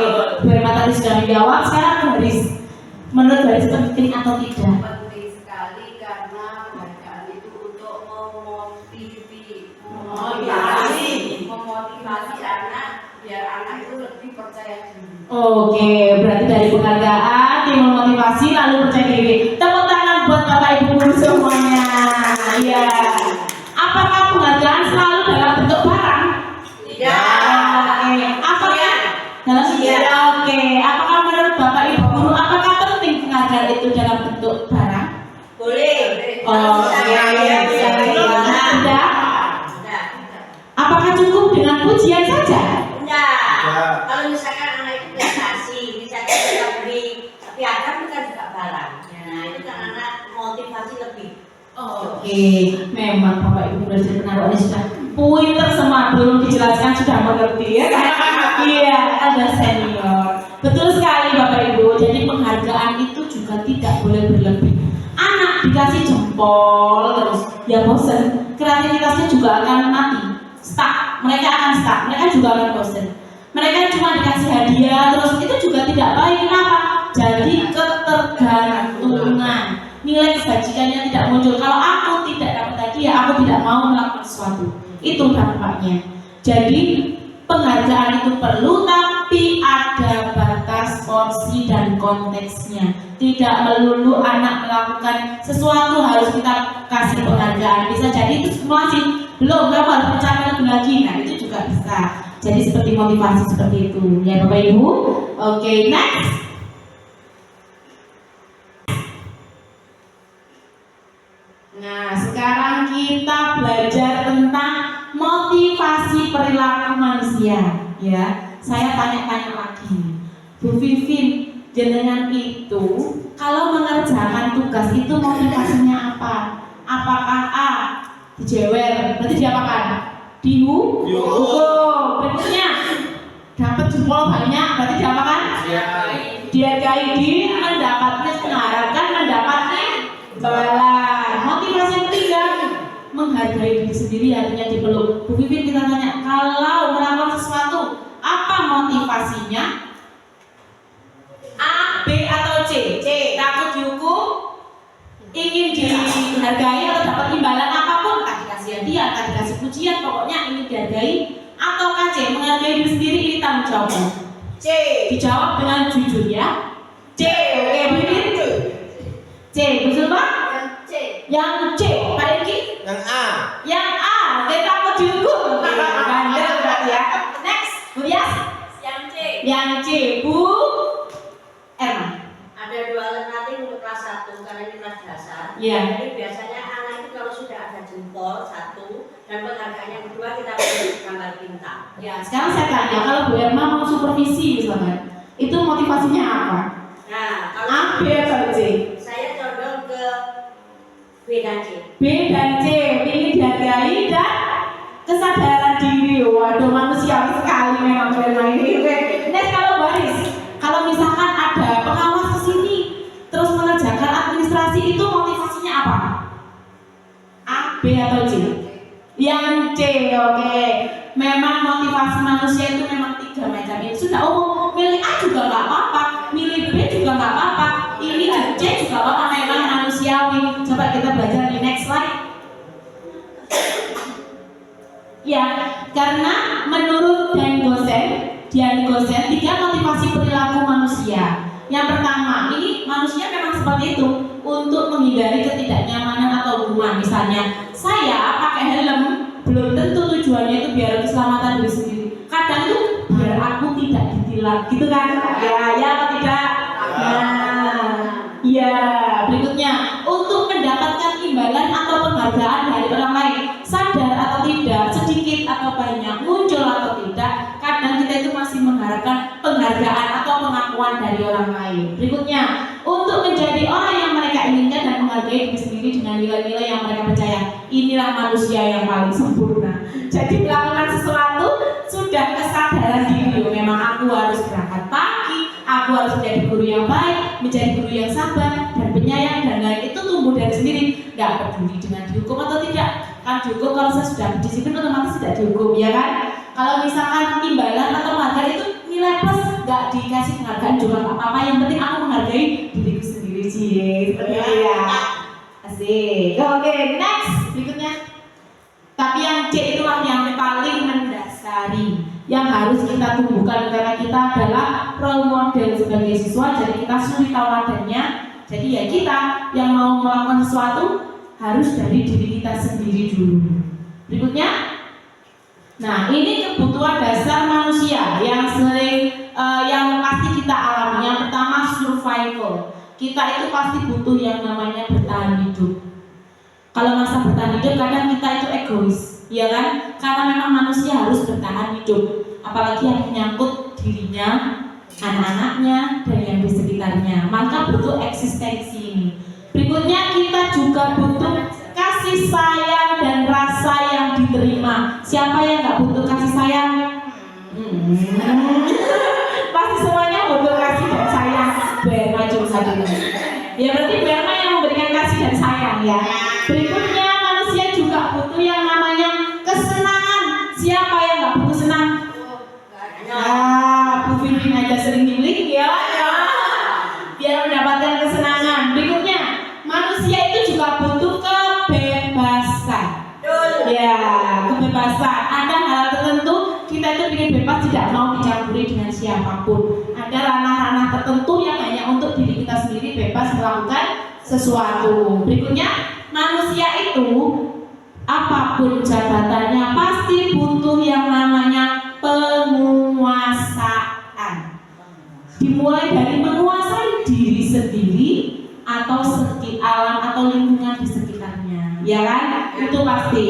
Oke, Bu Irma tadi sudah menjawab. Sekarang Bu Haris, menurut Haris penting atau tidak? Penting sekali karena penghargaan itu untuk memotivasi anak biar anak itu lebih percaya diri. Oke, berarti dari penghargaan timbul motivasi lalu percaya diri. Tepuk tangan buat Bapak Ibu guru semuanya. Iya. Apakah penghargaan selalu dalam bentuk barang? Oke. Apakah dalam Oke. Apakah menurut Bapak Ibu guru apakah penting penghargaan itu dalam bentuk barang? Boleh. Tidak. Apakah cukup dengan pujian saja? Enggak. Kalau misalkan anak itu prestasi, misalkan kita beri piagam itu kan juga barang. Nah, itu kan anak motivasi lebih. Oke, memang Bapak Ibu belajar penaruhannya sudah pinter semua, belum dijelaskan sudah mengerti ya. Iya, ada senior. Betul sekali Bapak Ibu. Jadi penghargaan itu juga tidak boleh berlebih. Anak dikasih jempol terus, ya bosen. Kreativitasnya juga akan mati, stuck. Mereka akan stuck. Mereka juga akan bosen. Mereka cuma dikasih hadiah terus itu juga tidak baik. Kenapa? Jadi ketergantungan. Nilai kebajikannya tidak muncul. Kalau aku tidak dapat hadiah, aku tidak mau melakukan sesuatu. Itu dampaknya. Jadi penghargaan itu perlu, tapi ada batas, porsi dan konteksnya. Tidak melulu anak melakukan sesuatu harus kita kasih penghargaan. Bisa jadi itu stimulasi. Belum, kamu harus mencapai lebih lagi. Nah itu juga bisa. Jadi seperti motivasi seperti itu. Ya Bapak Ibu. Oke, next. Nah, sekarang kita belajar tentang motivasi perilaku manusia. Ya, saya tanya-tanya lagi, Bu Vivin, jenengan itu kalau mengerjakan tugas itu motivasinya apa? Apakah A, dijewer, berarti diapakan? Dihukum. Berikutnya, dapat jempol banyak, berarti diapakan? Dihargai, mendapatnya mengharapkan mendapatnya imbalan. Motivasi yang ketiga, menghargai diri sendiri artinya dipeluk. Bu Vivin kita tanya, kalau melakukan sesuatu apa motivasinya? A, B atau C? C, takut dihukum, ingin dihargai atau dapat imbalan apapun, entah dikasih hadiah, entah dikasih pujian, pokoknya ingin dihargai. Atau C, menghargai diri sendiri, ini tanggung jawabnya. C, dijawab dengan jujur ya. C, oke Bu Vivin. C, betul Pak? Yang C, Pak Eki? Yang A. Yang A, kita takut dihukum. Bandel berarti ya. Next, Bu Yas? Yang C. Yang C, Bu Erma. Ada dua alternatif untuk kelas 1 karena ini kelas dasar. Iya. Jadi biasanya anak itu kalau sudah ada jempol 1 dan penghargaan yang kedua kita beri gambar bintang. Ya, sekarang saya tanya, kalau Bu Erma mau supervisi misalnya, itu motivasinya apa? Nah, kalau A, B atau C? saya condong ke B dan C. B dan C, ingin dihargai dan kesadaran diri. Waduh, manusiawi sekali memang Bu Erma ini. Next, kalau Baris, kalau misalkan ada pengawas ke sini terus mengerjakan administrasi, itu motivasinya apa? A, B atau C? Yang C, oke. Memang motivasi manusia itu memang 3 macam ini. Sudah umum, milih A juga nggak apa-apa, milih B juga nggak apa-apa, ini C juga apa-apa, memang manusiawi. Coba kita belajar di next slide. Ya, karena menurut Dian Gosen 3 motivasi perilaku manusia. Yang pertama, ini manusia memang seperti itu untuk menghindari ketidaknyamanan atau hukuman. Misalnya, saya pakai helm belum tentu tujuannya itu biar keselamatan diri sendiri. Kadang itu biar aku tidak ditilang, gitu kan? Ya atau tidak? Ya. Berikutnya, untuk mendapatkan imbalan atau penghargaan dari orang lain, sadar atau tidak, sedikit atau banyak, muncul atau tidak, kadang kita itu masih mengharapkan penghargaan atau pengakuan dari orang lain. Berikutnya, untuk menjadi orang yang mereka inginkan dan menghargai diri sendiri dengan nilai-nilai yang mereka percaya. Inilah manusia yang paling sempurna. Jadi melakukan sesuatu sudah kesadaran diri. Memang aku harus berangkat pagi, aku harus menjadi guru yang baik, menjadi guru yang sabar dan penyayang dan lain itu tumbuh dari sendiri. Gak peduli dengan dihukum atau tidak. Kan dihukum kalau saya sudah berdisiplin otomatis tidak dihukum, ya kan? Kalau misalkan imbalan atau penghargaan itu nilai plus, gak kita adalah role model sebagai siswa, jadi kita suri tauladannya. Jadi ya kita yang mau melakukan sesuatu harus dari diri kita sendiri dulu. Berikutnya, nah ini kebutuhan dasar manusia yang sering yang pasti kita alami. Yang pertama survival. Kita itu pasti butuh yang namanya bertahan hidup. Kalau masa bertahan hidup kadang kita itu egois, ya kan? Karena memang manusia harus bertahan hidup, apalagi yang menyangkut dirinya, anak-anaknya, dan yang di sekitarnya. Maka butuh eksistensi ini. Berikutnya kita juga butuh kasih sayang dan rasa yang diterima. Siapa yang nggak butuh kasih sayang? Pasti semuanya butuh kasih dan sayang. Berma cuma satu. Ya berarti Berma yang memberikan kasih dan sayang ya. Berikutnya manusia juga butuh yang namanya kesenangan. Siapa yang nggak butuh senang? Bu Vivian aja sering nyulik ya. Biar mendapatkan kesenangan. Berikutnya manusia itu juga butuh kebebasan. Ya, kebebasan. Ada hal tertentu kita itu ingin bebas, tidak mau dicampuri dengan siapapun. Ada ranah-ranah tertentu yang hanya untuk diri kita sendiri, bebas melakukan sesuatu. Berikutnya, manusia itu apapun jabatannya pasti butuh yang namanya penguasaan. Dimulai dari menguasai diri sendiri atau alam atau lingkungan di sekitarnya, ya kan? Itu pasti.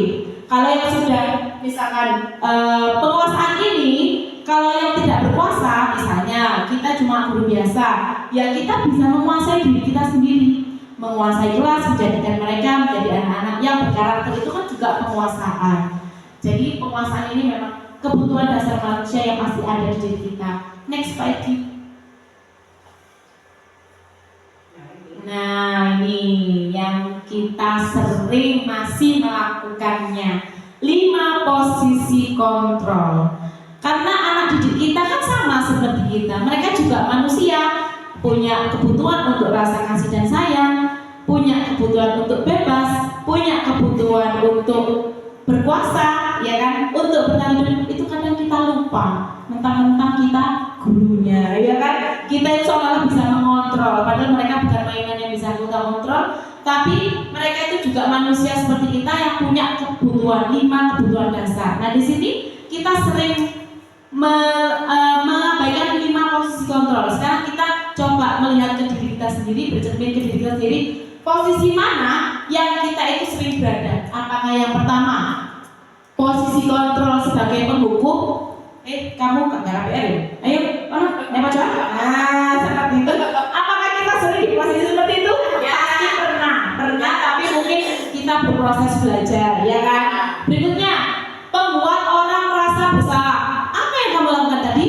Kalau yang sudah misalkan penguasaan ini, kalau yang tidak berkuasa, misalnya kita cuma guru biasa, ya kita bisa menguasai diri kita sendiri, menguasai kelas, menjadikan mereka menjadi anak-anak yang berkarakter, itu kan juga penguasaan. Jadi penguasaan ini memang kebutuhan dasar manusia yang pasti ada di diri kita. Next slide. Nah ini yang kita sering masih melakukannya, 5 posisi kontrol. Karena anak didik kita kan sama seperti kita, mereka juga manusia, punya kebutuhan untuk rasa kasih dan sayang, punya kebutuhan untuk bebas, punya kebutuhan untuk berkuasa, ya kan, untuk bertahan hidup. Itu kadang kita lupa, mentang-mentang kita gurunya, ya kan, kita itu seolah bisa mengontrol, padahal mereka bukan mainan yang bisa kita kontrol, tapi mereka itu juga manusia seperti kita yang punya kebutuhan, 5 kebutuhan dasar. Nah di sini kita sering mengabaikan 5 posisi kontrol. Sekarang kita coba melihat ke diri kita sendiri, bercermin ke diri kita sendiri. Posisi mana yang kita itu sering berada? Apakah yang pertama posisi kontrol sebagai penghukum? Kamu nggak KPR ya? Ayo, coba. Nah, seperti itu. Apakah kita sering di posisi seperti itu? Ya. Pasti pernah, tapi mungkin kita berproses belajar, ya kan? Berikutnya, pembuat orang merasa bersalah. Apa yang kamu lakukan tadi?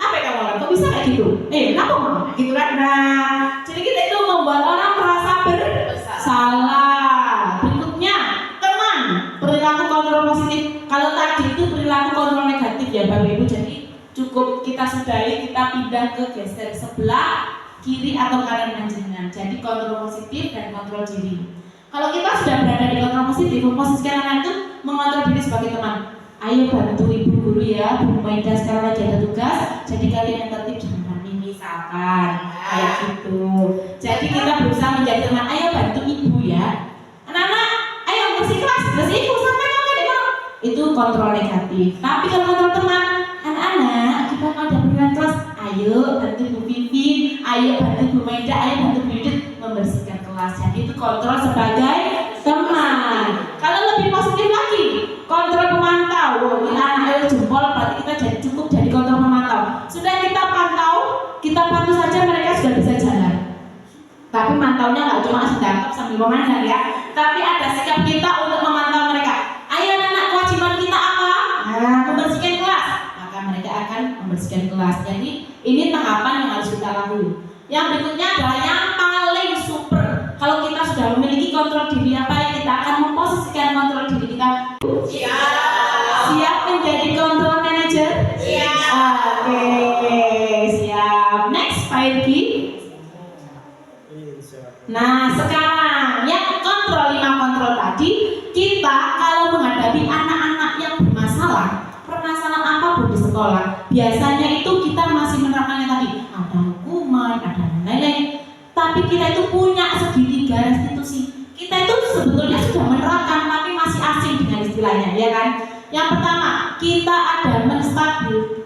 Apa yang kamu lakukan? Kok bisa kayak gitu? Kenapa mau? Gitu kan? Nah, jadi kita itu membuat orang merasa bersalah. Berikutnya, teman, perilaku kontrol positif. Kalau tadi itu perilaku kontrol negatif ya Bapak Ibu, jadi cukup kita sudahi, kita pindah ke geser sebelah kiri atau kanan panjenengan. Jadi kontrol positif dan kontrol diri. Kalau kita sudah berada di kontrol positif, posisi kanan itu mengontrol diri sebagai teman. Ayo bantu ibu guru ya, Bu Maida sekarang lagi ada tugas, jadi kalian yang tertib jangan kami misalkan kayak gitu. Jadi kita berusaha menjadi teman. Ayo bantu ibu ya. Anak-anak, ayo bersih kelas, bersih ibu sampai itu kontrol negatif. Tapi kalau kontrol teman, anak-anak kita ada pemberian kelas, ayo bantu Bu Vivi, ayo bantu Bu Maida, ayo bantu Bu Yudit membersihkan kelas. Jadi itu kontrol sebagai teman. Kalau lebih positif lagi, kontrol pemantau. Kita anak jempol, berarti kita jadi cukup jadi kontrol pemantau. Sudah kita pantau saja mereka sudah bisa jalan. Tapi mantaunya nggak cuma sedangkap sambil memandang ya, tapi ada sikap kita untuk memantau mereka. Ayo anak, kewajiban kita apa? Membersihkan kelas. Maka mereka akan membersihkan kelas. Jadi ini tahapan yang harus kita lalui. Yang berikutnya adalah yang paling super. Kalau kita sudah memiliki kontrol diri, apa yang kita akan memposisikan kontrol diri kita? Siap menjadi kontrol manager? Oke, siap. Next, Pak Irgi. Nah, sekarang yang kontrol 5 kontrol tadi, kita kalau menghadapi anak-anak yang bermasalah, permasalahan apapun di sekolah, biasanya itu kita masih kita itu punya segitiga restitusi. Kita itu sebetulnya sudah menerapkan tapi masih asing dengan istilahnya, ya kan? Yang pertama, kita ada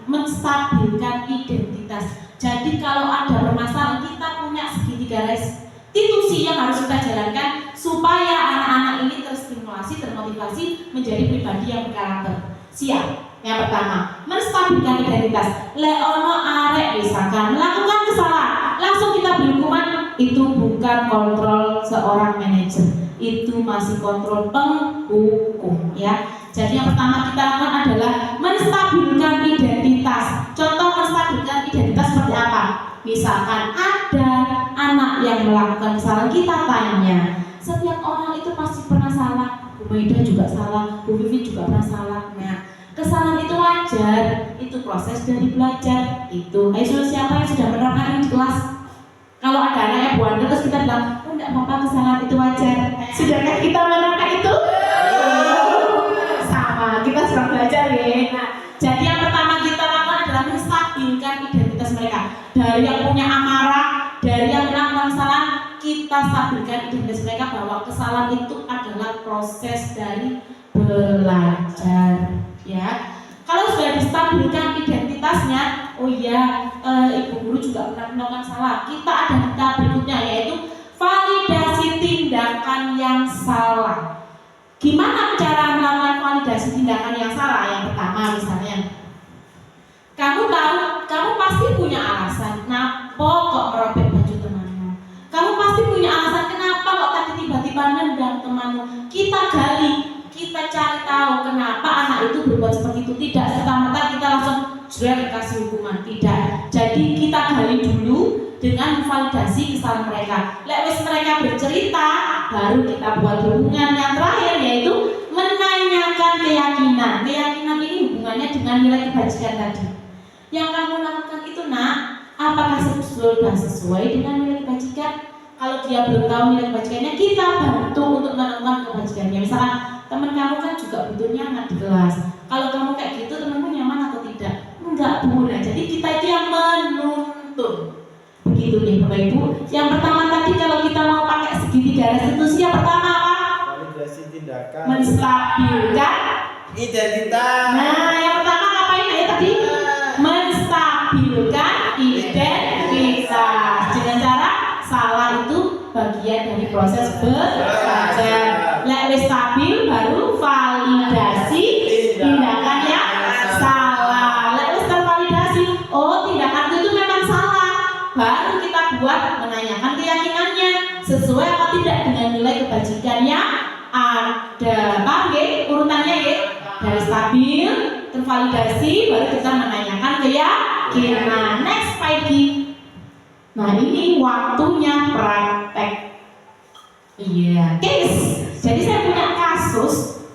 menstabilkan identitas. Jadi kalau ada permasalahan, kita punya segitiga restitusi yang harus kita jalankan supaya anak-anak ini terstimulasi, termotivasi menjadi pribadi yang berkarakter. Siap. Yang pertama, menstabilkan identitas. Leono arek misalkan melakukan kesalahan, langsung kita beri hukuman. Itu bukan kontrol seorang manajer, itu masih kontrol penghukum, ya. Jadi yang pertama kita lakukan adalah menstabilkan identitas. Contoh menstabilkan identitas seperti apa? Misalkan ada anak yang melakukan kesalahan, kita tanya. Setiap orang itu pasti pernah salah. Bu Maida juga salah, Bu Vivi juga pernah salah. Nah, kesalahan itu wajar, itu proses dari belajar. Itu, ayo siapa yang sudah menerapkan ini di kelas? Kalau ada anaknya Bu Anda terus kita bilang, oh enggak apa-apa, kesalahan itu wajar. Sudahkah kita menerapkan itu? Sama, kita sedang belajar ya. Nah, jadi yang pertama kita lakukan adalah menstabilkan identitas mereka. Dari yang punya amarah, dari yang melakukan kesalahan, kita stabilkan identitas mereka bahwa kesalahan itu adalah proses dari belajar, ya. Kalau sudah distabilkan identitasnya, oh iya, ibu guru juga pernah melakukan salah. Kita ada tahap berikutnya, yaitu validasi tindakan yang salah. Gimana cara melakukan validasi tindakan yang salah? Yang pertama misalnya, kamu tahu, kamu pasti punya alasan kenapa kok merobek baju temanmu. Kamu pasti punya alasan kenapa kok tadi tiba-tiba nendang temanmu. Kita gali, kita cari tahu kenapa anak itu berbuat seperti itu. Tidak serta-merta kita langsung sudah dikasih hukuman, tidak. Jadi kita gali dulu dengan validasi kesalahan mereka. Lewis mereka bercerita, baru kita buat hubungan yang terakhir, yaitu menanyakan keyakinan. Keyakinan ini hubungannya dengan nilai kebajikan tadi. Yang kamu lakukan itu, nak, apakah sudah sesuai dengan nilai kebajikan? Kalau dia belum tahu nilai kebajikannya, kita bantu untuk menemukan kebajikannya. Misalkan teman kamu kan juga butuh nyaman di kelas. Kalau kamu kayak gitu, temanmu nyaman atau tidak? Enggak, Bu. Nah, jadi kita itu yang menuntun. Begitu nih Bapak Ibu. Yang pertama tadi kalau kita mau pakai segitiga restitusi, yang pertama apa? Validasi tindakan. Menstabilkan Identitas. Nah, yang pertama ngapain ya tadi? Menstabilkan identitas. Dengan cara salah itu bagian dari proses belajar. Lek stabil baru validasi tindakan yang salah. Lek tervalidasi, oh tindakan itu memang salah, baru kita buat menanyakan keyakinannya sesuai apa tidak dengan nilai kebajikan yang ada. Paham ya urutannya ya? Dari stabil, tervalidasi, baru kita menanyakan keyakinan. Next pagi. Nah ini waktunya praktek. Iya, case. Jadi saya punya kasus.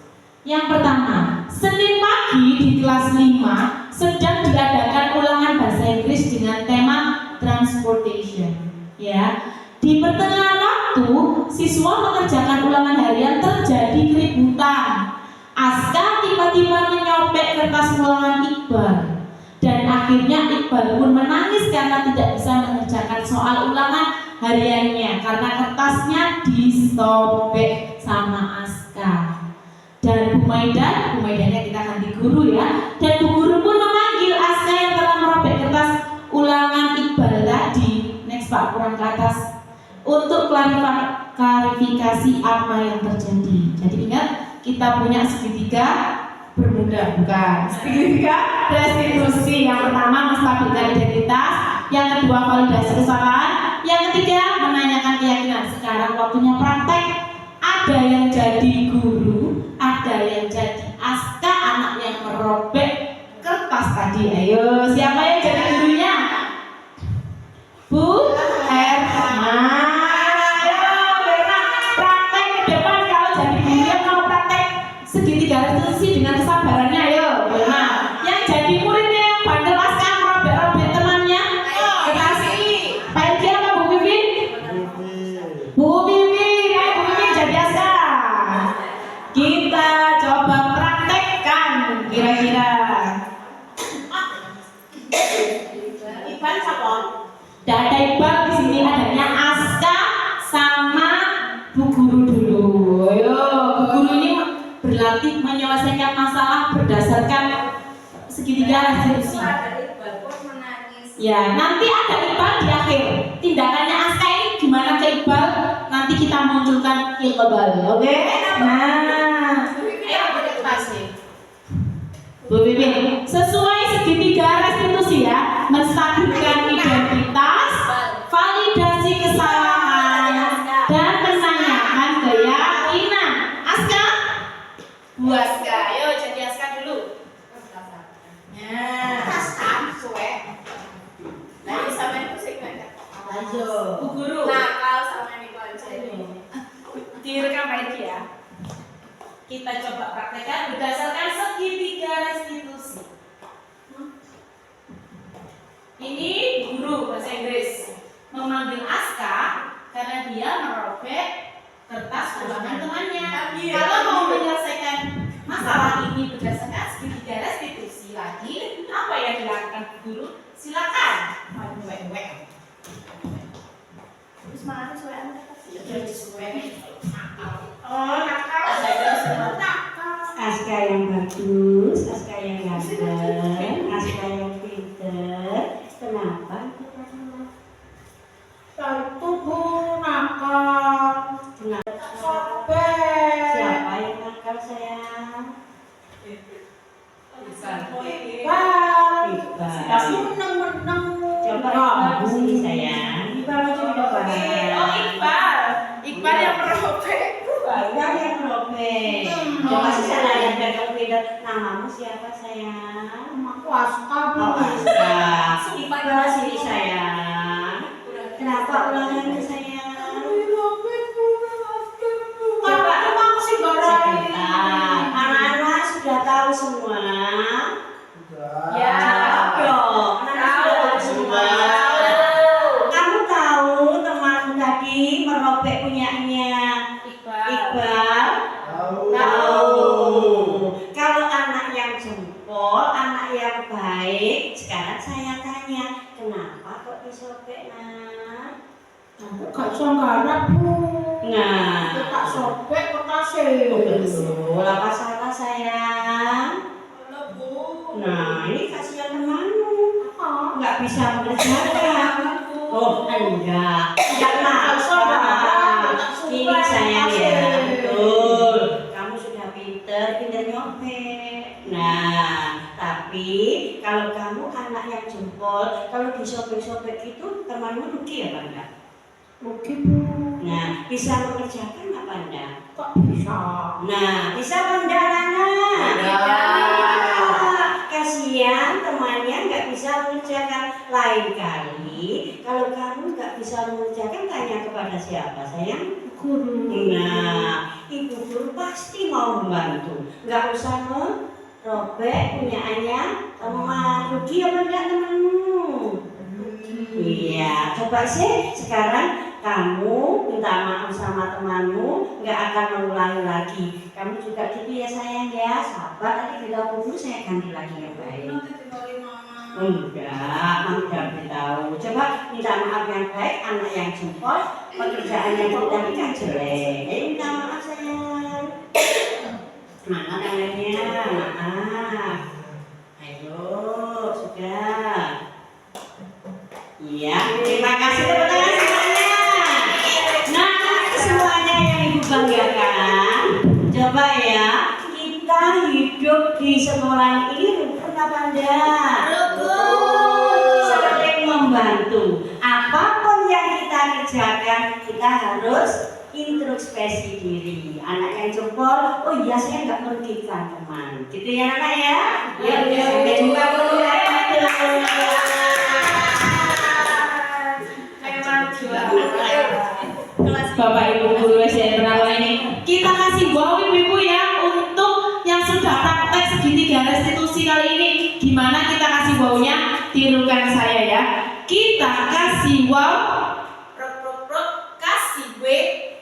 Yang pertama, Senin pagi di kelas 5 sedang diadakan ulangan bahasa Inggris dengan tema transportation. Ya, di pertengahan waktu siswa mengerjakan ulangan harian terjadi keributan. Aska tiba-tiba menyobek kertas ulangan Iqbal dan akhirnya Iqbal pun menangis karena tidak bisa mengerjakan soal ulangan hariannya karena kertasnya disobek sama Aska. Dan Bu Maidanya kita ganti guru ya. Dan Bu Guru pun memanggil Aska yang telah merobek kertas ulangan Iqbal tadi. Next Pak, kurang ke atas. Untuk klarifikasi apa yang terjadi. Jadi ingat, kita punya segitiga bermuda, bukan segitiga restitusi. Yang pertama menstabilkan identitas, yang kedua validasi kesalahan, yang ketiga menanyakan keyakinan. Sekarang waktunya praktek. Ada yang jadi guru, ada yang jadi Aska, anak yang merobek kertas tadi. Ayo, siapa yang jadi gurunya? Bu Erma. Segitiga restitusi dengan kesabarannya, ayo. Nah, yang jadi muridnya yang bandel Aska merobek-robek temannya. Kasih. Pak Egi apa Bu Vivi? Bu Vivi, Bu Vivi jadi Aska. Kita coba praktekkan kira-kira. Iban siapa? Tidak ada Iqbal di sini, adanya Aska menyelesaikan masalah berdasarkan segitiga restitusi. Ya, nanti ada Iqbal di akhir. Tindakannya Aska ini gimana ke Iqbal? Nanti kita munculkan Iqbal, oke? Nah, Bu Bibi, sesuai segitiga restitusi ya, menstabilkan identitas, validasi kesalahan, dan menanyakan keyakinan. Aska, Bu Aska, ayo jadi Aska dulu. Nah, Lagi sama itu sih enggak. Ayo. Bu Guru, Nakal sama ini konsen. direkam lagi ya. Kita coba praktekkan berdasarkan segitiga restitusi. Ini guru bahasa Inggris memanggil Aska karena dia merobek kertas ulangan temannya. Kalau mau menyelesaikan masalah ini berdasarkan segitiga restitusi lagi, apa yang dilakukan guru? Silakan. Terus mana suara? Oh, nakal. Aska yang bagus, Aska yang ganteng, Aska yang pinter. Kenapa? Itu Bu nakal. Sobek. Siapa yang nakal sayang? Iqbal. Tapi Iqbal. menang-menang. Coba Iqbal kesini sayang. Iqbal mau coba. Oh, Iqbal. Iqbal yang merobek. Iqbal yang merobek. Coba sih sana yang pegang pinter. Namamu siapa sayang? Aku Aska Bu. Oh, Aska. Iqbal sini sayang. Kenapa ulangannya sayang? Coba sebentar. Anak-anak sudah tahu semua. Ya. Jawab dong. Anak-anak sudah tahu semua. Kamu tahu temanmu tadi merobek punyanya Iqbal? Tahu. Kalau anak yang jempol, anak yang baik, sekarang saya tanya, kenapa kok disobek nak? Aku gak iso nggarap Bu. Nah, Tak sobek kertasnya. betul. Apa salah sayang? Nah, ini kasihan temanmu. Nggak bisa mengerjakan. Oh, enggak. Ini sayang ya, betul. Kamu sudah pinter nyopek. Nah, tapi kalau kamu anak yang jempol, kalau disobek-sobek itu temanmu rugi apa enggak? Rugi Bu. Nah, bisa mengerjakan apa enggak? Kok bisa? Nah, bisa apa enggak anak? Kasihan temannya nggak bisa mengerjakan. Lain kali kalau kamu nggak bisa mengerjakan, tanya kepada siapa sayang? Guru. Nah, ibu guru pasti mau membantu. Nggak usah merobek punyaannya teman. Rugi apa enggak temanmu? Iya, coba sih sekarang kamu minta maaf sama temanmu, nggak akan mengulangi lagi. Kamu juga gitu ya sayang ya, sabar, nanti kita dulu saya ganti lagi yang baik. Nanti tinggalin mama. Enggak, mama udah beritahu. Coba minta maaf yang baik, anak yang jempol, pekerjaan yang tadi kan jelek. Minta maaf sayang. Mana tangannya? Maaf. Ayo, sudah. Iya, terima kasih tepuk tangan semuanya. Nah, semuanya yang ibu banggakan. Coba ya, kita hidup di sekolah ini rukun apa enggak? Rukun. Saling membantu. Apapun yang kita kerjakan, kita harus introspeksi diri. Anak yang jempol, oh iya saya nggak merugikan teman. Gitu ya anak ya? Ya, sampai jumpa dulu ya. Bapak Ibu guru SDN Bernama ini, kita kasih wow ibu-ibu ya untuk yang sudah praktek segitiga restitusi kali ini. Gimana kita kasih wow-nya? Tirukan saya ya. Kita kasih wow, prok prok prok, kasih W,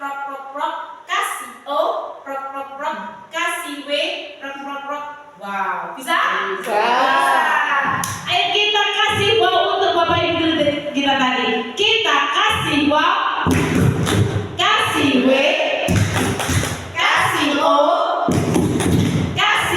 prok prok prok, kasih O, prok prok prok, kasih W, prok prok prok. Wow, bisa? Bisa. Ayo kita kasih wow untuk Bapak Ibu guru kita tadi. Kita kasih wow. Kasih W, kasih O, kasih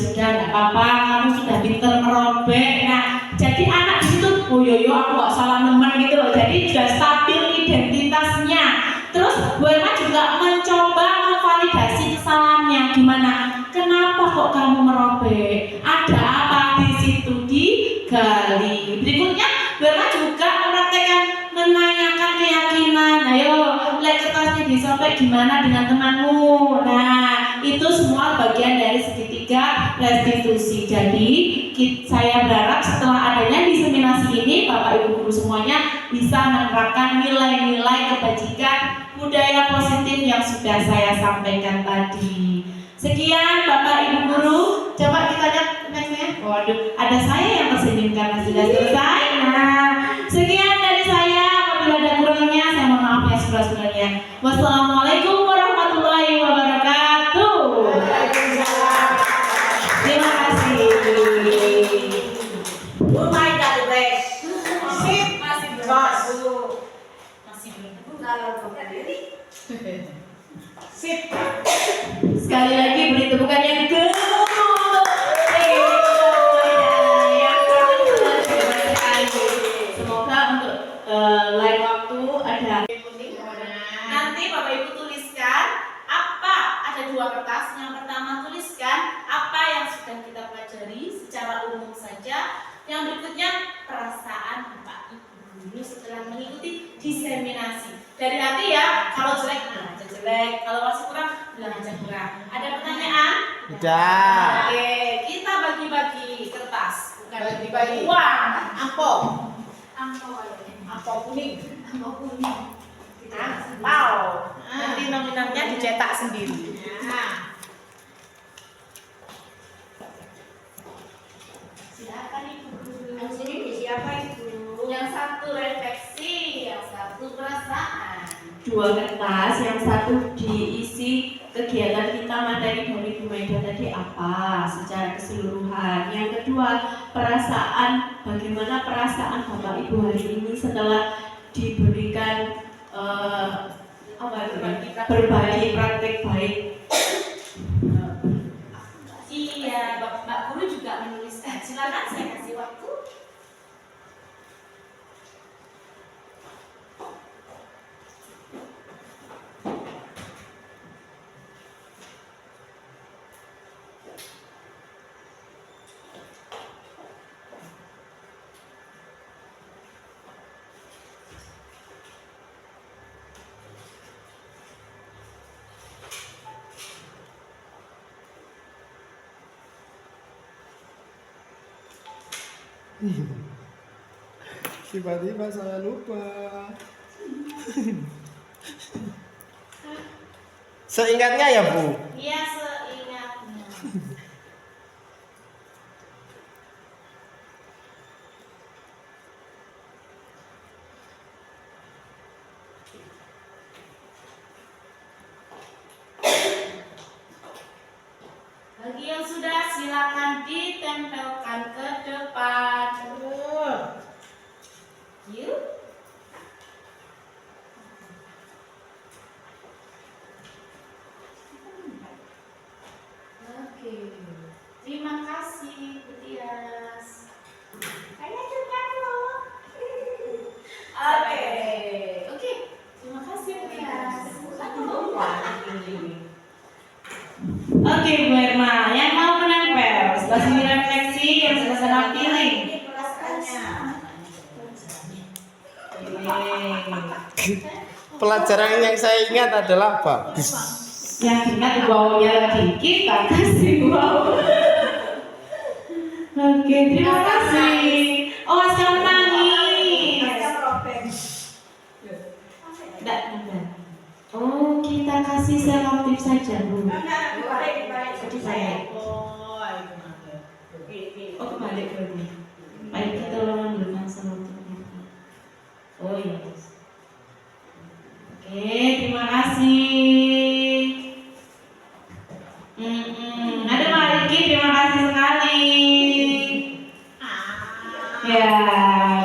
sudah nggak apa-apa, kamu sudah pinter merobek. Nah, jadi anak di situ, oh yo aku nggak salah nemen gitu loh. Jadi sudah stabil identitasnya. Terus Bu Irma juga mencoba memvalidasi kesalahannya. Gimana? Kenapa kok kamu merobek? Ada apa di situ? Digali. Berikutnya Bu Irma juga mempraktekkan menanyakan keyakinan. Ayo, lihat kertasnya disobek gimana dengan temanmu. Nah, itu semua bagian dari segitiga restitusi. Jadi saya berharap setelah adanya diseminasi ini Bapak Ibu guru semuanya bisa menerapkan nilai-nilai kebajikan budaya positif yang sudah saya sampaikan tadi. Sekian Bapak Ibu guru. Coba kita lihat nextnya. Waduh, ada saya yang tersenyum karena sudah selesai. Nah, sekian dari saya. Apabila ada kurangnya saya mohon maaf ya sebenarnya. Wassalamualaikum warahmatullahi wabarakatuh. Terima kasih. Mulai dari best. Sip, Masih Bos. Masih belum. Kalau bukan diri. Sip. Sekali lagi beri tepukan yang gemuruh. Semoga untuk lain waktu ada. Nanti Bapak Ibu tuliskan apa, ada 2 kertas. Yang pertama tuliskan apa yang sudah kita pelajari secara umum saja. Yang berikutnya perasaan Bapak Ibu guru setelah mengikuti diseminasi. Dari hati ya, kalau jelek bilang aja jelek, kalau masih kurang bilang aja kurang. Ada pertanyaan? Tidak. Oke, kita bagi-bagi kertas, bukan Bagi-bagi. uang. Ampau. Angkau. Ampau kuning. Angkau kuning. Ampau. Nanti nominalnya dicetak sendiri. Nah, silakan Ibu Guru. Yang sini siapa Ibu? Yang satu refleksi, yang satu perasaan. 2 kertas, yang satu diisi kegiatan kita materi dari Bu Maida tadi apa secara keseluruhan. Yang kedua perasaan, bagaimana perasaan Bapak Ibu hari ini setelah diberikan berbagi praktek baik. Iya, Mbak Guru juga menuliskan. Silakan saya kasih waktu. Tiba-tiba saya lupa. Seingatnya ya Bu. Iya, seingatnya. Bagi yang sudah silakan ditempelkan ke depan. Yuk. Oke. Terima kasih, Bu Tias. Saya juga loh. Oke. Terima kasih, Bu Tias. Oke, Bu Irma, yang mau menempel sebelah sini refleksi, yang sebelah sana pilih. Pelajaran yang saya ingat adalah bagus. Yang ingat wow-nya lagi kita kasih wow. Oke, terima kasih. Oh, siapa nangis? Enggak. Oh, kita kasih selektif saja, Bu. Oh, kembali berarti. Baik, kita ulangan dulu yang selektif. Oh iya. Oke, terima kasih. Ada Mbak Riki, terima kasih sekali. Ya,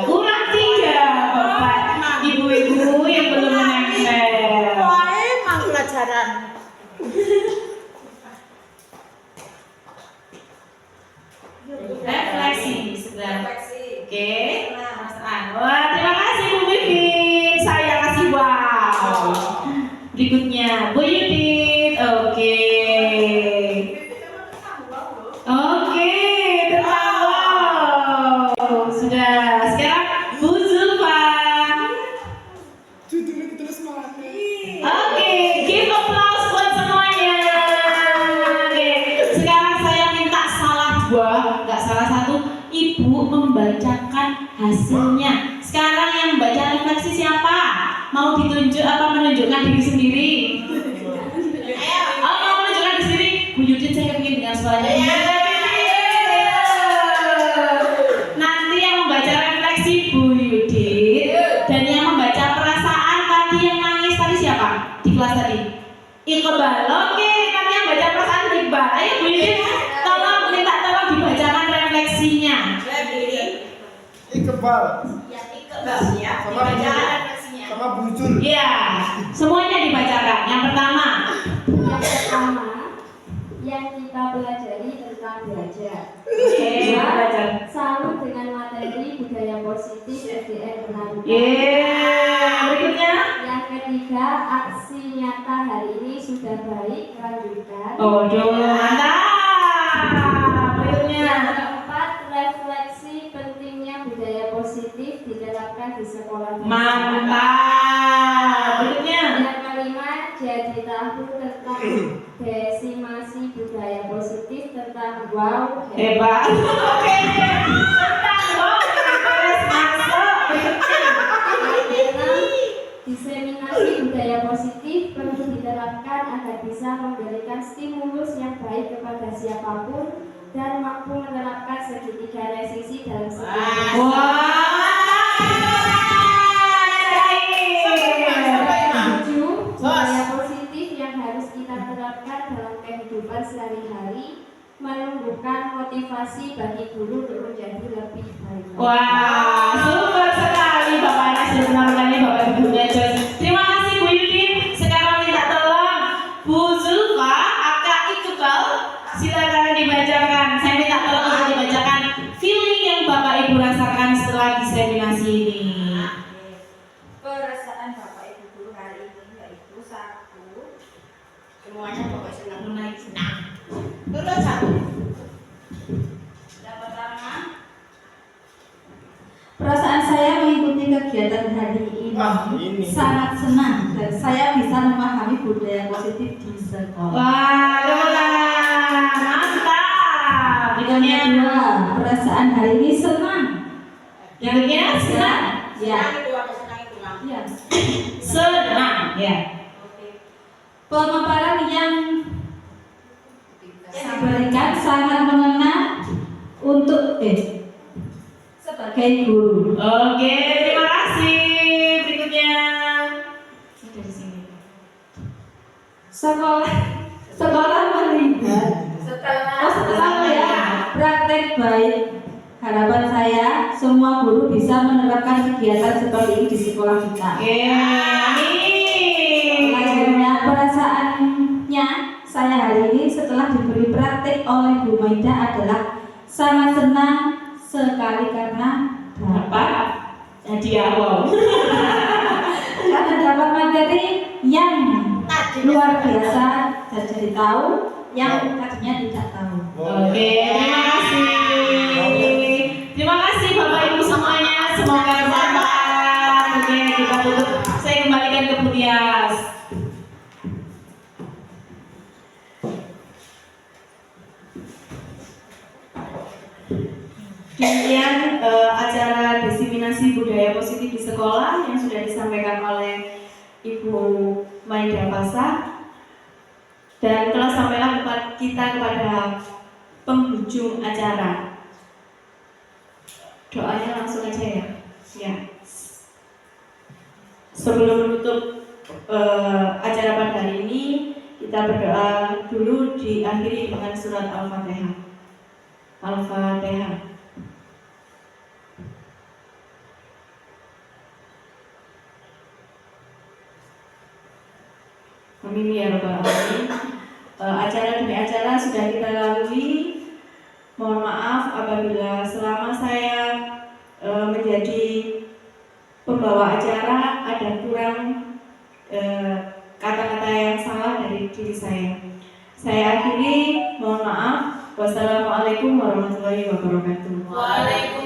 kurang 3 Bapak, Ibu-ibu yang belum menempel. Wah, emang pelajaran. Refleksi sudah. Refleksi. Oke, Mas An. Wah, terima kasih Bu Vivin. Saya kasih wow. Berikutnya Bu Yudit. Oke. Oke, tentang wow. Sudah. Sekarang Bu Zulfa. Oke, give applause buat semuanya. Oke, sekarang saya minta salah dua, nggak salah satu. Ibu membacakan hasilnya. Sekarang yang baca refleksi siapa? Mau ditunjuk apa menunjukkan diri sendiri? Oh, mau menunjukkan diri sendiri? Bu Yudit saya ingin dengan suaranya. Nanti yang membaca refleksi Bu Yudit dan yang membaca perasaan tadi yang nangis tadi siapa? Di kelas tadi? Iqbal. Oke, nanti yang baca perasaan Iqbal. Ayo Bu Yudit, tolong dibacakan refleksinya. Iqbal Ya, Iqbal ya. Dibacakan refleksinya. sama bujur. Iya, semuanya dibacakan. Yang pertama, yang kita pelajari tentang belajar. oke, belajar. Salut dengan materi budaya positif SDN Penarukan. Berikutnya. Yang ketiga, aksi nyata hari ini sudah baik, lanjutkan. Oh, mantap. Berikutnya. Yang keempat, refleksi pentingnya budaya positif diterapkan di sekolah. Mantap. Berikutnya. Yang kelima, jadi tahu tentang desimasi budaya positif tentang wow Hebat. Oke. Tentang wow, terus masuk. Berikutnya. Yang keenam, diseminasi budaya positif perlu diterapkan agar bisa memberikan stimulus yang baik kepada siapapun dan mampu menerapkan segitiga resisi dalam setiap tujuh, budaya positif yang harus kita terapkan dalam kehidupan sehari-hari menumbuhkan motivasi bagi guru untuk menjadi lebih baik. Wah, super sekali Bapak Anas dan teman-temannya Bapak Ibunya Joyce. Terima kasih Bu Yudit. Sekarang minta tolong Bu Zulfa, Aka Iqbal, silakan dibacakan. Saya minta tolong untuk dibacakan feeling yang Bapak Ibu rasakan setelah diseminasi ini. Perasaan Bapak Ibu guru hari ini yaitu satu, Semuanya pokoknya senang. Naik senang. Turun satu. yang pertama, perasaan saya mengikuti kegiatan hari ini Ini. sangat senang dan saya bisa memahami budaya positif di sekolah. Wah, mantap. Yang Berikutnya. kedua, perasaan hari ini senang. Yang ketiga, senang. Ya, Senang itu ada senang itu Mang. ya. Senang, ya. Pemaparan yang diberikan sangat mengena untuk sebagai guru. Oke, terima kasih. Berikutnya. Dari sini. Sekolah melihat setelah ya praktek baik. Harapan saya semua guru bisa menerapkan kegiatan seperti ini di sekolah kita. Oke, amin. Selanjutnya perasaannya saya hari ini setelah diberi praktek oleh Bu Maida adalah sangat senang sekali karena Dapat jadi awal. dapat materi yang luar biasa dan jadi tahu yang tadinya tidak tahu. Oke, terima kasih. Terima kasih Bapak Ibu semuanya. Semoga bermanfaat. Oke, kita tutup. Saya kembalikan ke Bu Tias. Demikian acara diseminasi budaya positif di sekolah yang sudah disampaikan oleh Ibu Maida Pasa, dan telah sampailah kita kepada penghujung acara. Doanya langsung aja ya. Ya. Sebelum menutup acara pada hari ini, kita berdoa dulu, diakhiri dengan surat Al-Fatihah. Al-Fatihah. Amin ya rabbal alamin. Acara demi acara sudah kita lalui. Mohon maaf apabila selama saya menjadi pembawa acara ada kurang kata-kata yang salah dari diri saya. Saya akhiri, mohon maaf. Wassalamualaikum warahmatullahi wabarakatuh. Waalaikumsalam